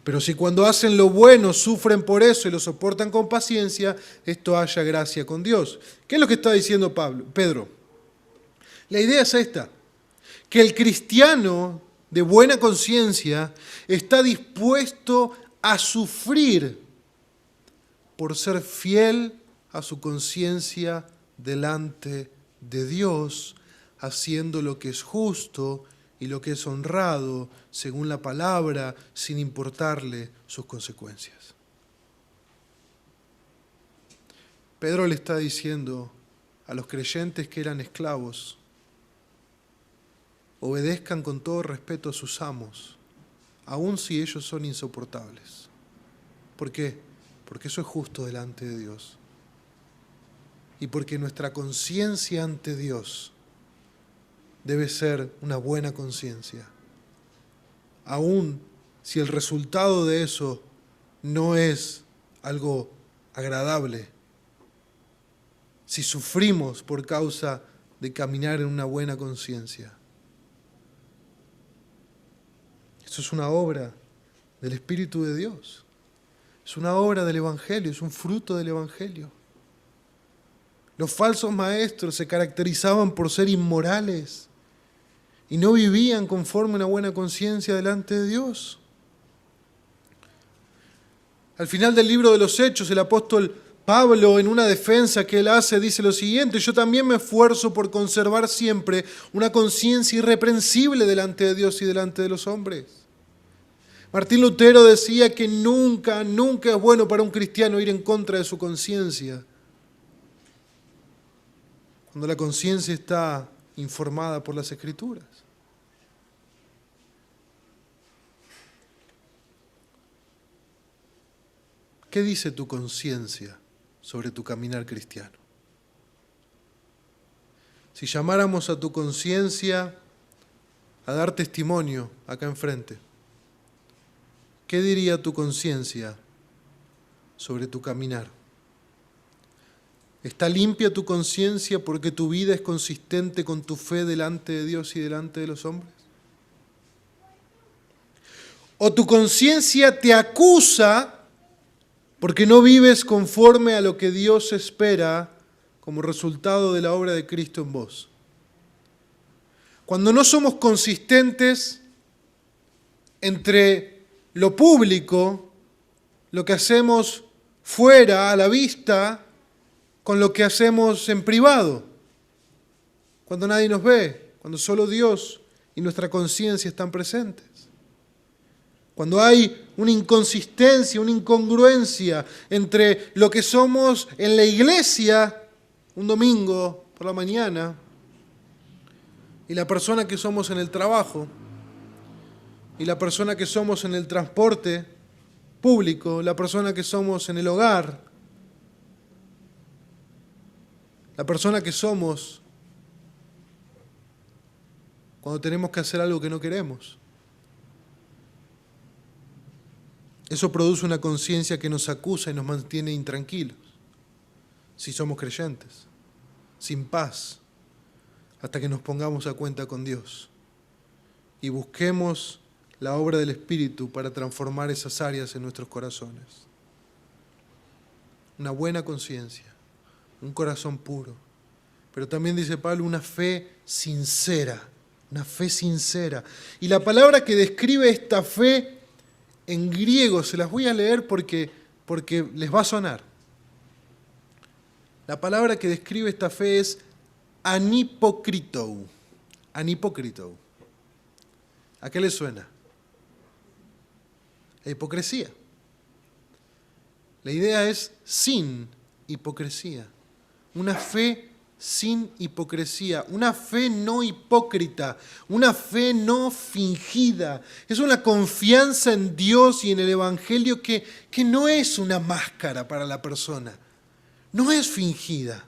Pero si cuando hacen lo bueno sufren por eso y lo soportan con paciencia, esto haya gracia con Dios. ¿Qué es lo que está diciendo Pedro? La idea es esta, que el cristiano de buena conciencia está dispuesto a sufrir por ser fiel a su conciencia delante de Dios, haciendo lo que es justo y lo que es honrado según la palabra, sin importarle sus consecuencias. Pedro le está diciendo a los creyentes que eran esclavos, obedezcan con todo respeto a sus amos, aun si ellos son insoportables. ¿Por qué? Porque eso es justo delante de Dios. Y porque nuestra conciencia ante Dios debe ser una buena conciencia, aun si el resultado de eso no es algo agradable. Si sufrimos por causa de caminar en una buena conciencia. Eso es una obra del Espíritu de Dios. Es una obra del Evangelio, es un fruto del Evangelio. Los falsos maestros se caracterizaban por ser inmorales y no vivían conforme a una buena conciencia delante de Dios. Al final del libro de los Hechos, el apóstol Pablo, en una defensa que él hace, dice lo siguiente: yo también me esfuerzo por conservar siempre una conciencia irreprensible delante de Dios y delante de los hombres. Martín Lutero decía que nunca es bueno para un cristiano ir en contra de su conciencia, cuando la conciencia está informada por las Escrituras. ¿Qué dice tu conciencia sobre tu caminar cristiano? Si llamáramos a tu conciencia a dar testimonio acá enfrente, ¿qué diría tu conciencia sobre tu caminar? ¿Está limpia tu conciencia porque tu vida es consistente con tu fe delante de Dios y delante de los hombres? ¿O tu conciencia te acusa porque no vives conforme a lo que Dios espera como resultado de la obra de Cristo en vos? Cuando no somos consistentes entre lo público, lo que hacemos fuera, a la vista, con lo que hacemos en privado, cuando nadie nos ve, cuando solo Dios y nuestra conciencia están presentes. Cuando hay una inconsistencia, una incongruencia entre lo que somos en la iglesia un domingo por la mañana y la persona que somos en el trabajo y la persona que somos en el transporte público, la persona que somos en el hogar, la persona que somos cuando tenemos que hacer algo que no queremos. Eso produce una conciencia que nos acusa y nos mantiene intranquilos, si somos creyentes, sin paz, hasta que nos pongamos a cuenta con Dios y busquemos la obra del Espíritu para transformar esas áreas en nuestros corazones. Una buena conciencia, un corazón puro, pero también dice Pablo una fe sincera, una fe sincera. Y la palabra que describe esta fe en griego, se las voy a leer porque les va a sonar. La palabra que describe esta fe es anipokritou. Anipokritou. ¿A qué le suena? La hipocresía. La idea es sin hipocresía. Una fe sin hipocresía. Una fe no hipócrita. Una fe no fingida. Es una confianza en Dios y en el Evangelio que no es una máscara para la persona. No es fingida.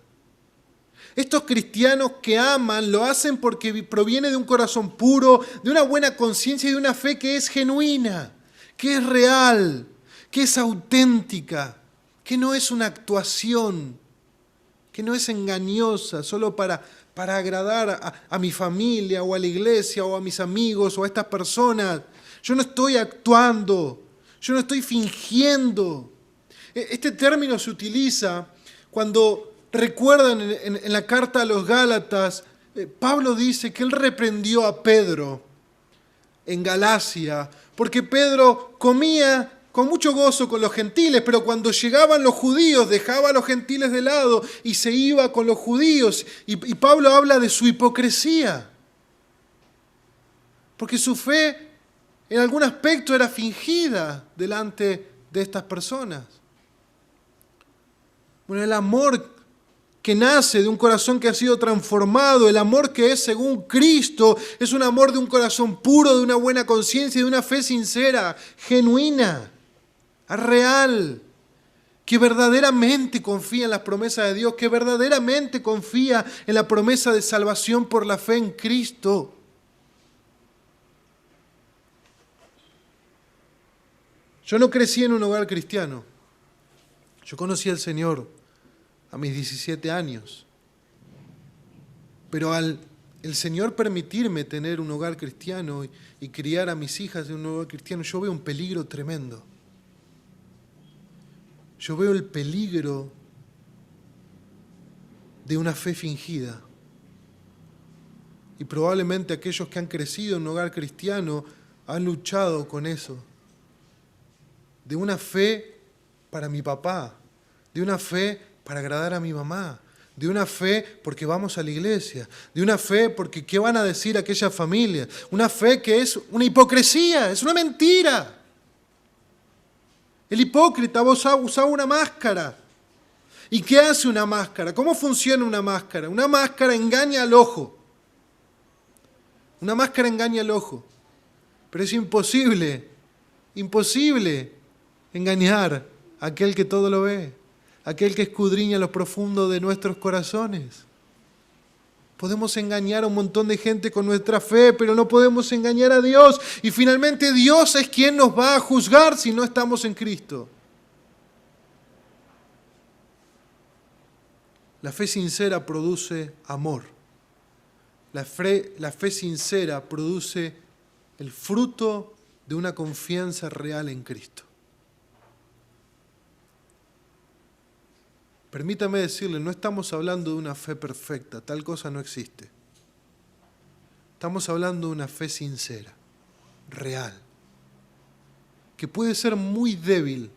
Estos cristianos que aman lo hacen porque proviene de un corazón puro, de una buena conciencia y de una fe que es genuina, que es real, que es auténtica, que no es una actuación, que no es engañosa solo para agradar a mi familia o a la iglesia o a mis amigos o a estas personas. Yo no estoy actuando, yo no estoy fingiendo. Este término se utiliza cuando, recuerdan en la carta a los Gálatas, Pablo dice que él reprendió a Pedro en Galacia, porque Pedro comía con mucho gozo con los gentiles, pero cuando llegaban los judíos dejaba a los gentiles de lado y se iba con los judíos. Y Pablo habla de su hipocresía, porque su fe en algún aspecto era fingida delante de estas personas. Bueno, el amor que nace de un corazón que ha sido transformado, el amor que es según Cristo, es un amor de un corazón puro, de una buena conciencia, de una fe sincera, genuina, real, que verdaderamente confía en las promesas de Dios, que verdaderamente confía en la promesa de salvación por la fe en Cristo. Yo no crecí en un hogar cristiano. Yo conocí al Señor a mis 17 años. Pero al el Señor permitirme tener un hogar cristiano y criar a mis hijas en un hogar cristiano, yo veo un peligro tremendo. Yo veo el peligro de una fe fingida. Y probablemente aquellos que han crecido en un hogar cristiano han luchado con eso. De una fe para mi papá, de una fe para agradar a mi mamá, de una fe porque vamos a la iglesia, de una fe porque ¿qué van a decir aquellas familias? Una fe que es una hipocresía, es una mentira. El hipócrita usaba una máscara. ¿Y qué hace una máscara? ¿Cómo funciona una máscara? Una máscara engaña al ojo. Una máscara engaña al ojo. Pero es imposible engañar a aquel que todo lo ve, aquel que escudriña lo profundo de nuestros corazones. Podemos engañar a un montón de gente con nuestra fe, pero no podemos engañar a Dios. Y finalmente Dios es quien nos va a juzgar si no estamos en Cristo. La fe sincera produce amor. La fe sincera produce el fruto de una confianza real en Cristo. Permítame decirle, no estamos hablando de una fe perfecta, tal cosa no existe. Estamos hablando de una fe sincera, real, que puede ser muy débil,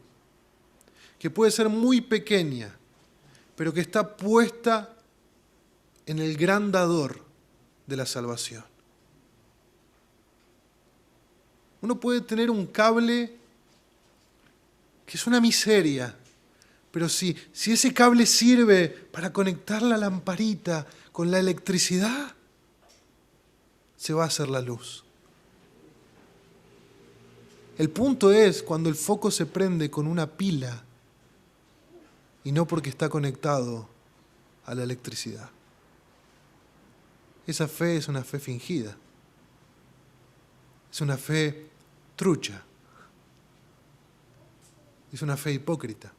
que puede ser muy pequeña, pero que está puesta en el gran dador de la salvación. Uno puede tener un cable que es una miseria, pero si ese cable sirve para conectar la lamparita con la electricidad, se va a hacer la luz. El punto es cuando el foco se prende con una pila y no porque está conectado a la electricidad. Esa fe es una fe fingida. Es una fe trucha. Es una fe hipócrita.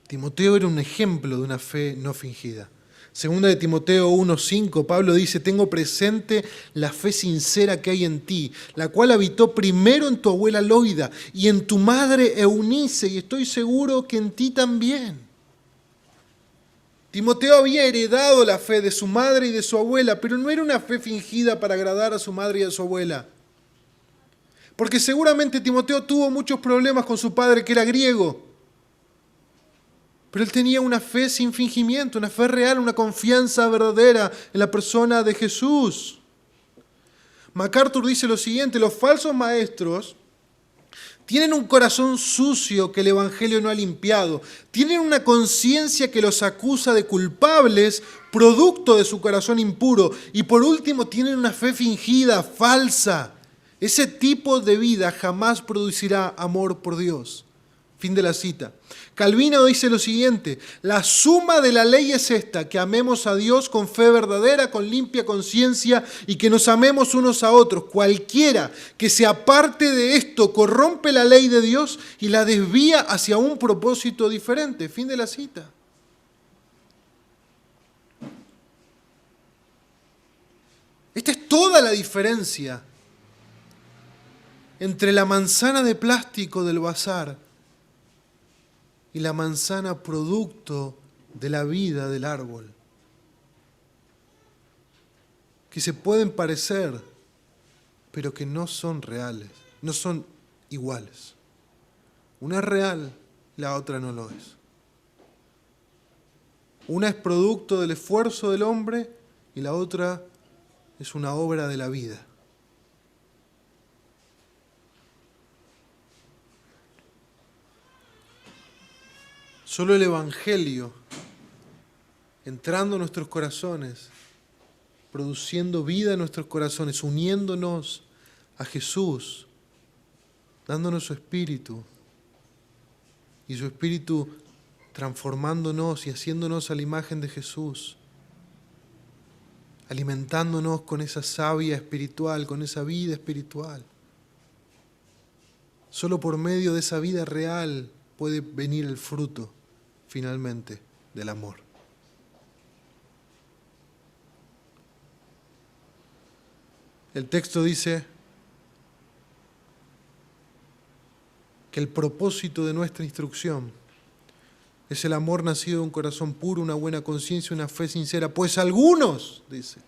Timoteo era un ejemplo de una fe no fingida. Segunda de Timoteo 1:5, Pablo dice: tengo presente la fe sincera que hay en ti, la cual habitó primero en tu abuela Loida y en tu madre Eunice, y estoy seguro que en ti también. Timoteo había heredado la fe de su madre y de su abuela, pero no era una fe fingida para agradar a su madre y a su abuela. Porque seguramente Timoteo tuvo muchos problemas con su padre, que era griego. Pero él tenía una fe sin fingimiento, una fe real, una confianza verdadera en la persona de Jesús. MacArthur dice lo siguiente: los falsos maestros tienen un corazón sucio que el Evangelio no ha limpiado. Tienen una conciencia que los acusa de culpables, producto de su corazón impuro. Y por último, tienen una fe fingida, falsa. Ese tipo de vida jamás producirá amor por Dios. Fin de la cita. Calvino dice lo siguiente: la suma de la ley es esta, que amemos a Dios con fe verdadera, con limpia conciencia y que nos amemos unos a otros. Cualquiera que se aparte de esto corrompe la ley de Dios y la desvía hacia un propósito diferente. Fin de la cita. Esta es toda la diferencia entre la manzana de plástico del bazar y la manzana producto de la vida del árbol. Que se pueden parecer, pero que no son reales, no son iguales. Una es real, la otra no lo es. Una es producto del esfuerzo del hombre y la otra es una obra de la vida. Solo el Evangelio, entrando en nuestros corazones, produciendo vida en nuestros corazones, uniéndonos a Jesús, dándonos su Espíritu, y su Espíritu transformándonos y haciéndonos a la imagen de Jesús, alimentándonos con esa savia espiritual, con esa vida espiritual. Solo por medio de esa vida real puede venir el fruto, finalmente, del amor. El texto dice que el propósito de nuestra instrucción es el amor nacido de un corazón puro, una buena conciencia, una fe sincera. Pues algunos, dice.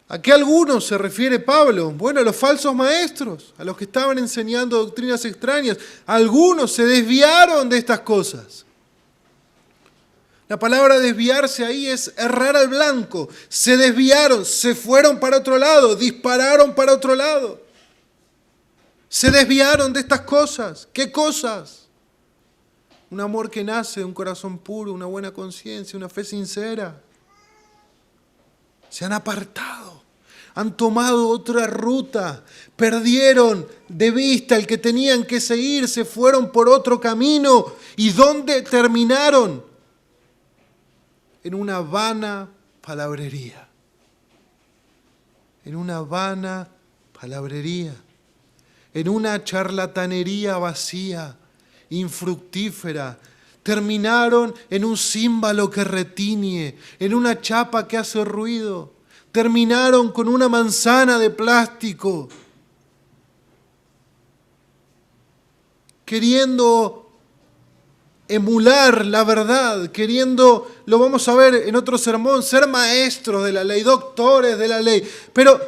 ¿A qué algunos se refiere Pablo? Bueno, a los falsos maestros, a los que estaban enseñando doctrinas extrañas. Algunos se desviaron de estas cosas. La palabra desviarse ahí es errar al blanco. Se desviaron, se fueron para otro lado, dispararon para otro lado. Se desviaron de estas cosas. ¿Qué cosas? Un amor que nace de un corazón puro, una buena conciencia, una fe sincera. Se han apartado, han tomado otra ruta, perdieron de vista el que tenían que seguir, se fueron por otro camino. ¿Y dónde terminaron? En una vana palabrería. En una vana palabrería. En una charlatanería vacía, infructífera. Terminaron en un címbalo que retiñe, en una chapa que hace ruido. Terminaron con una manzana de plástico, queriendo emular la verdad, queriendo, lo vamos a ver en otro sermón, ser maestros de la ley, doctores de la ley, pero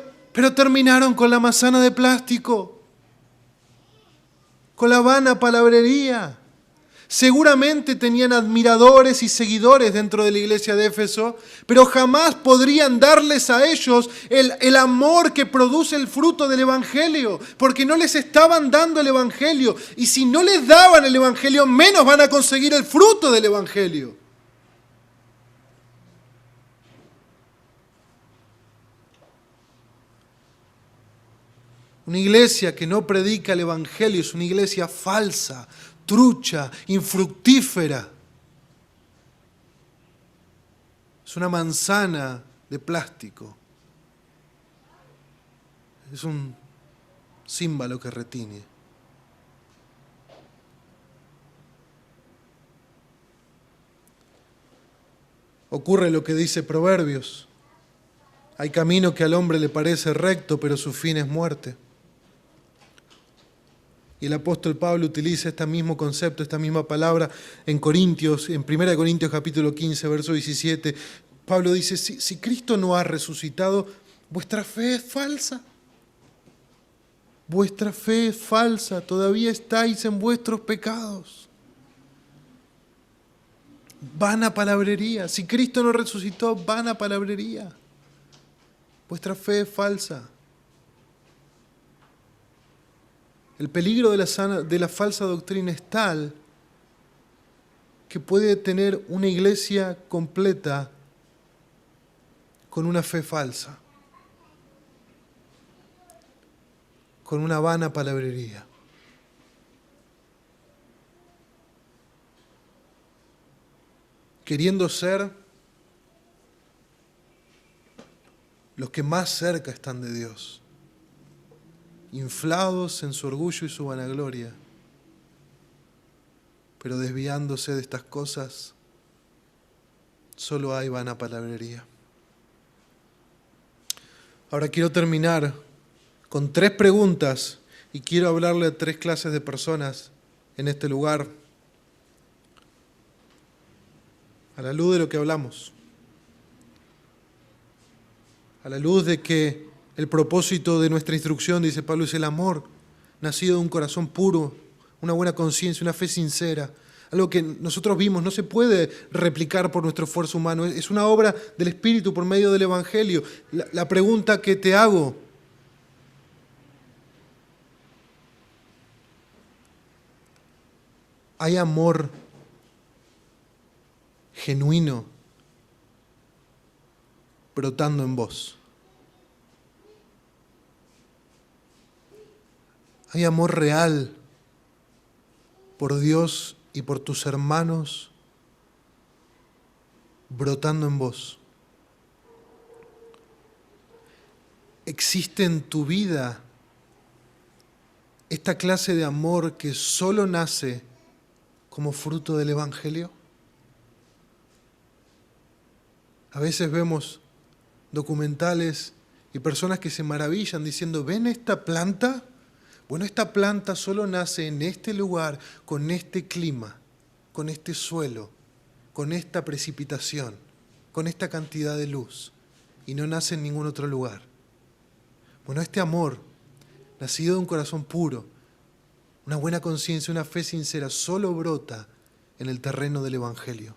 terminaron con la manzana de plástico, con la vana palabrería. Seguramente tenían admiradores y seguidores dentro de la iglesia de Éfeso, pero jamás podrían darles a ellos el amor que produce el fruto del Evangelio, porque no les estaban dando el Evangelio. Y si no les daban el Evangelio, menos van a conseguir el fruto del Evangelio. Una iglesia que no predica el Evangelio es una iglesia falsa, trucha, infructífera. Es una manzana de plástico. Es un címbalo que retiñe. Ocurre lo que dice Proverbios. Hay camino que al hombre le parece recto, pero su fin es muerte. Y el apóstol Pablo utiliza este mismo concepto, esta misma palabra en Corintios, en 1 Corintios capítulo 15, verso 17. Pablo dice, si Cristo no ha resucitado, vuestra fe es falsa. Vuestra fe es falsa, todavía estáis en vuestros pecados. Vana palabrería. Si Cristo no resucitó, vana palabrería. Vuestra fe es falsa. El peligro de la falsa doctrina es tal que puede tener una iglesia completa con una fe falsa, con una vana palabrería. Queriendo ser los que más cerca están de Dios, inflados en su orgullo y su vanagloria, pero desviándose de estas cosas, solo hay vana palabrería. Ahora quiero terminar con 3 preguntas y quiero hablarle a 3 clases de personas en este lugar, a la luz de lo que hablamos, a la luz de que el propósito de nuestra instrucción, dice Pablo, es el amor, nacido de un corazón puro, una buena conciencia, una fe sincera. Algo que nosotros vimos no se puede replicar por nuestro esfuerzo humano, es una obra del Espíritu por medio del Evangelio. La pregunta que te hago, ¿hay amor genuino brotando en vos? ¿Hay amor real por Dios y por tus hermanos brotando en vos? ¿Existe en tu vida esta clase de amor que solo nace como fruto del Evangelio? A veces vemos documentales y personas que se maravillan diciendo, ¿ven esta planta? Bueno, esta planta solo nace en este lugar, con este clima, con este suelo, con esta precipitación, con esta cantidad de luz, y no nace en ningún otro lugar. Bueno, este amor, nacido de un corazón puro, una buena conciencia, una fe sincera, solo brota en el terreno del Evangelio.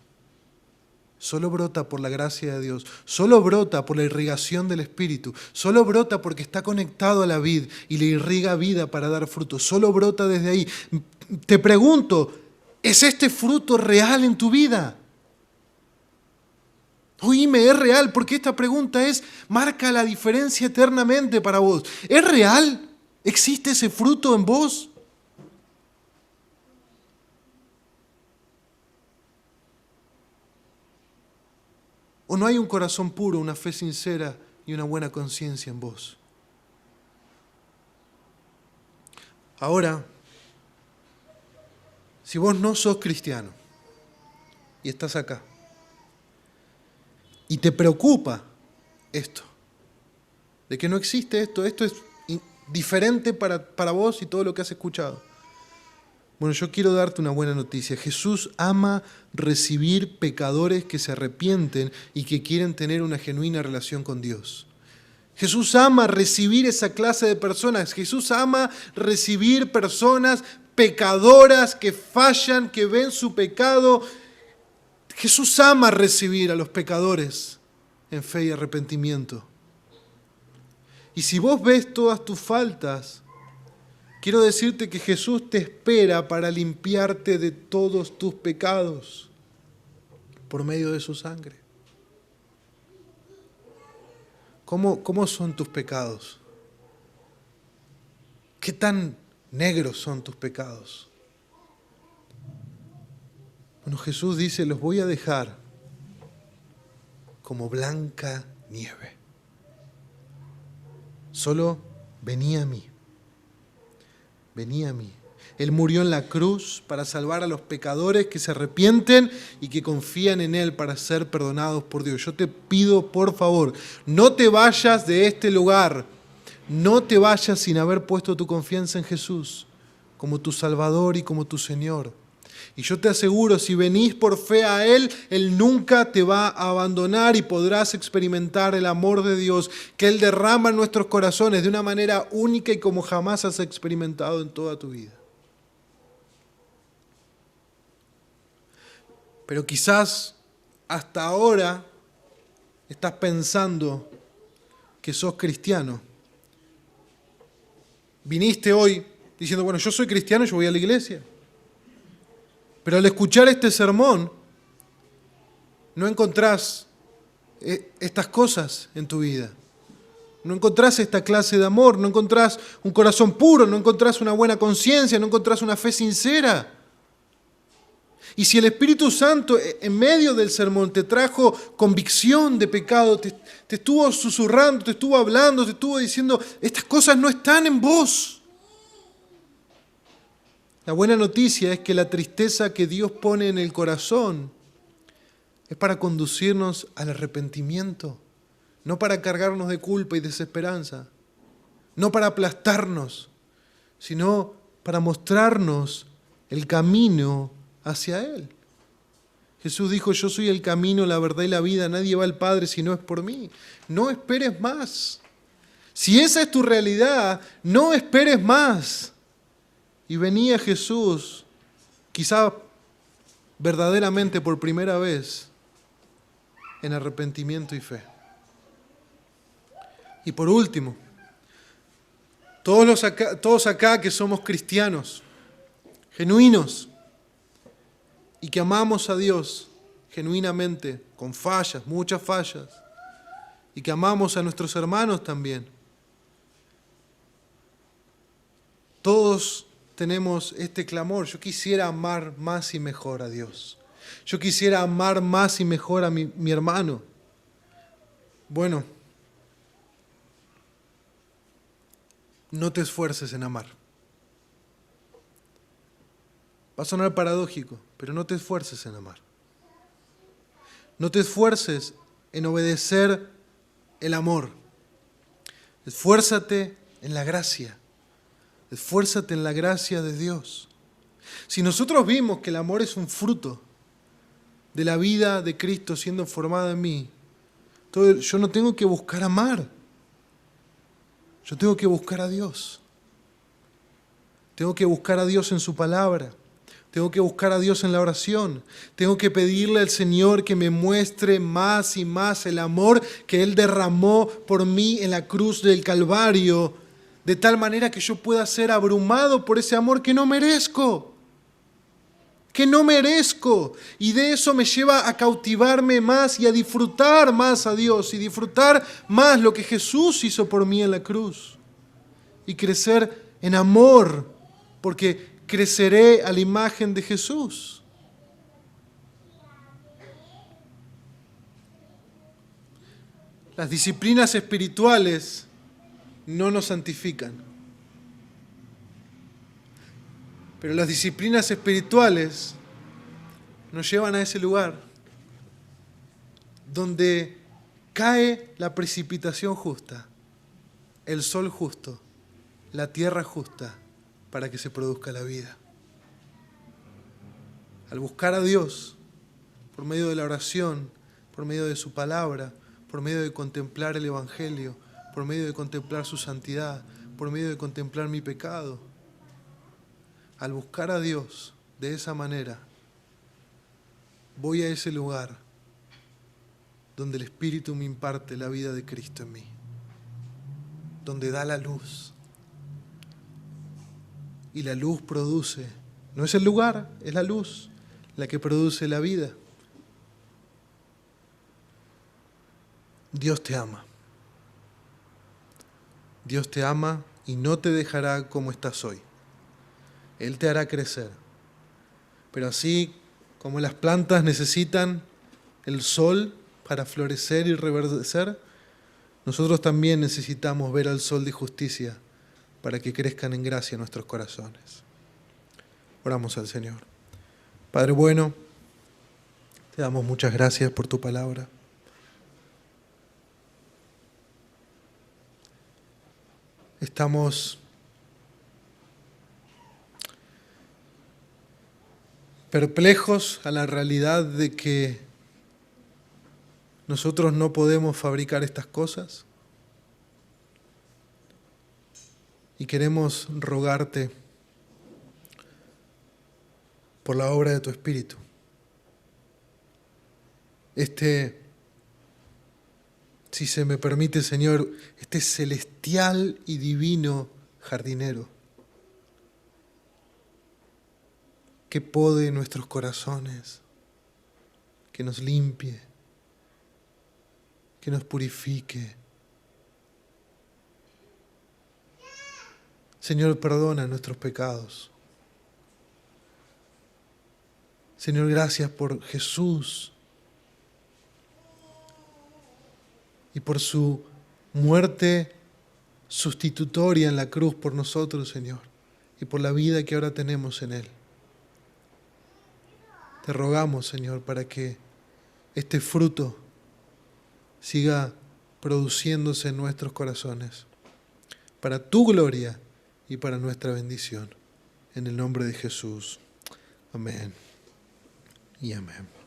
Solo brota por la gracia de Dios, solo brota por la irrigación del Espíritu, solo brota porque está conectado a la vid y le irriga vida para dar fruto, solo brota desde ahí. Te pregunto, ¿es este fruto real en tu vida? Oíme, es real, porque esta pregunta marca la diferencia eternamente para vos. ¿Es real? ¿Existe ese fruto en vos? ¿O no hay un corazón puro, una fe sincera y una buena conciencia en vos? Ahora, si vos no sos cristiano y estás acá y te preocupa esto, de que no existe esto es diferente para vos y todo lo que has escuchado. Bueno, yo quiero darte una buena noticia. Jesús ama recibir pecadores que se arrepienten y que quieren tener una genuina relación con Dios. Jesús ama recibir esa clase de personas. Jesús ama recibir personas pecadoras que fallan, que ven su pecado. Jesús ama recibir a los pecadores en fe y arrepentimiento. Y si vos ves todas tus faltas, quiero decirte que Jesús te espera para limpiarte de todos tus pecados por medio de su sangre. ¿Cómo son tus pecados? ¿Qué tan negros son tus pecados? Bueno, Jesús dice, los voy a dejar como blanca nieve. Solo vení a mí. Vení a mí. Él murió en la cruz para salvar a los pecadores que se arrepienten y que confían en Él para ser perdonados por Dios. Yo te pido, por favor, no te vayas de este lugar. No te vayas sin haber puesto tu confianza en Jesús. como tu Salvador y como tu Señor. Y yo te aseguro, si venís por fe a Él, Él nunca te va a abandonar y podrás experimentar el amor de Dios que Él derrama en nuestros corazones de una manera única y como jamás has experimentado en toda tu vida. Pero quizás hasta ahora estás pensando que sos cristiano. Viniste hoy diciendo, bueno, yo soy cristiano y yo voy a la iglesia. Pero al escuchar este sermón, no encontrás estas cosas en tu vida. No encontrás esta clase de amor, no encontrás un corazón puro, no encontrás una buena conciencia, no encontrás una fe sincera. Y si el Espíritu Santo en medio del sermón te trajo convicción de pecado, te estuvo susurrando, te estuvo hablando, te estuvo diciendo, estas cosas no están en vos. La buena noticia es que la tristeza que Dios pone en el corazón es para conducirnos al arrepentimiento, no para cargarnos de culpa y desesperanza, no para aplastarnos, sino para mostrarnos el camino hacia Él. Jesús dijo, yo soy el camino, la verdad y la vida, nadie va al Padre si no es por mí. No esperes más. Si esa es tu realidad, no esperes más. Y venía Jesús, quizá verdaderamente por primera vez, en arrepentimiento y fe. Y por último, todos acá que somos cristianos, genuinos, y que amamos a Dios genuinamente, con fallas, muchas fallas, y que amamos a nuestros hermanos también, todos tenemos este clamor. Yo quisiera amar más y mejor a Dios. Yo quisiera amar más y mejor a mi hermano. Bueno, no te esfuerces en amar. Va a sonar paradójico, pero no te esfuerces en amar. No te esfuerces en obedecer el amor. Esfuérzate en la gracia. Esfuérzate en la gracia de Dios. Si nosotros vimos que el amor es un fruto de la vida de Cristo siendo formada en mí, entonces yo no tengo que buscar amar. Yo tengo que buscar a Dios. Tengo que buscar a Dios en su palabra. Tengo que buscar a Dios en la oración. Tengo que pedirle al Señor que me muestre más y más el amor que Él derramó por mí en la cruz del Calvario, de tal manera que yo pueda ser abrumado por ese amor que no merezco. Que no merezco. Y de eso me lleva a cautivarme más y a disfrutar más a Dios y disfrutar más lo que Jesús hizo por mí en la cruz. Y crecer en amor, porque creceré a la imagen de Jesús. Las disciplinas espirituales no nos santifican. Pero las disciplinas espirituales nos llevan a ese lugar donde cae la precipitación justa, el sol justo, la tierra justa, para que se produzca la vida. Al buscar a Dios, por medio de la oración, por medio de su palabra, por medio de contemplar el Evangelio, por medio de contemplar su santidad, por medio de contemplar mi pecado, al buscar a Dios de esa manera, voy a ese lugar donde el Espíritu me imparte la vida de Cristo en mí, donde da la luz. Y la luz produce, no es el lugar, es la luz la que produce la vida. Dios te ama. Dios te ama y no te dejará como estás hoy. Él te hará crecer. Pero así como las plantas necesitan el sol para florecer y reverdecer, nosotros también necesitamos ver al sol de justicia para que crezcan en gracia nuestros corazones. Oramos al Señor. Padre bueno, te damos muchas gracias por tu palabra. Estamos perplejos a la realidad de que nosotros no podemos fabricar estas cosas. Y queremos rogarte por la obra de tu Espíritu. Si se me permite, Señor, este celestial y divino jardinero, que pode nuestros corazones, que nos limpie, que nos purifique. Señor, perdona nuestros pecados. Señor, gracias por Jesús y por su muerte sustitutoria en la cruz por nosotros, Señor, y por la vida que ahora tenemos en Él. Te rogamos, Señor, para que este fruto siga produciéndose en nuestros corazones, para tu gloria y para nuestra bendición. En el nombre de Jesús. Amén y amén.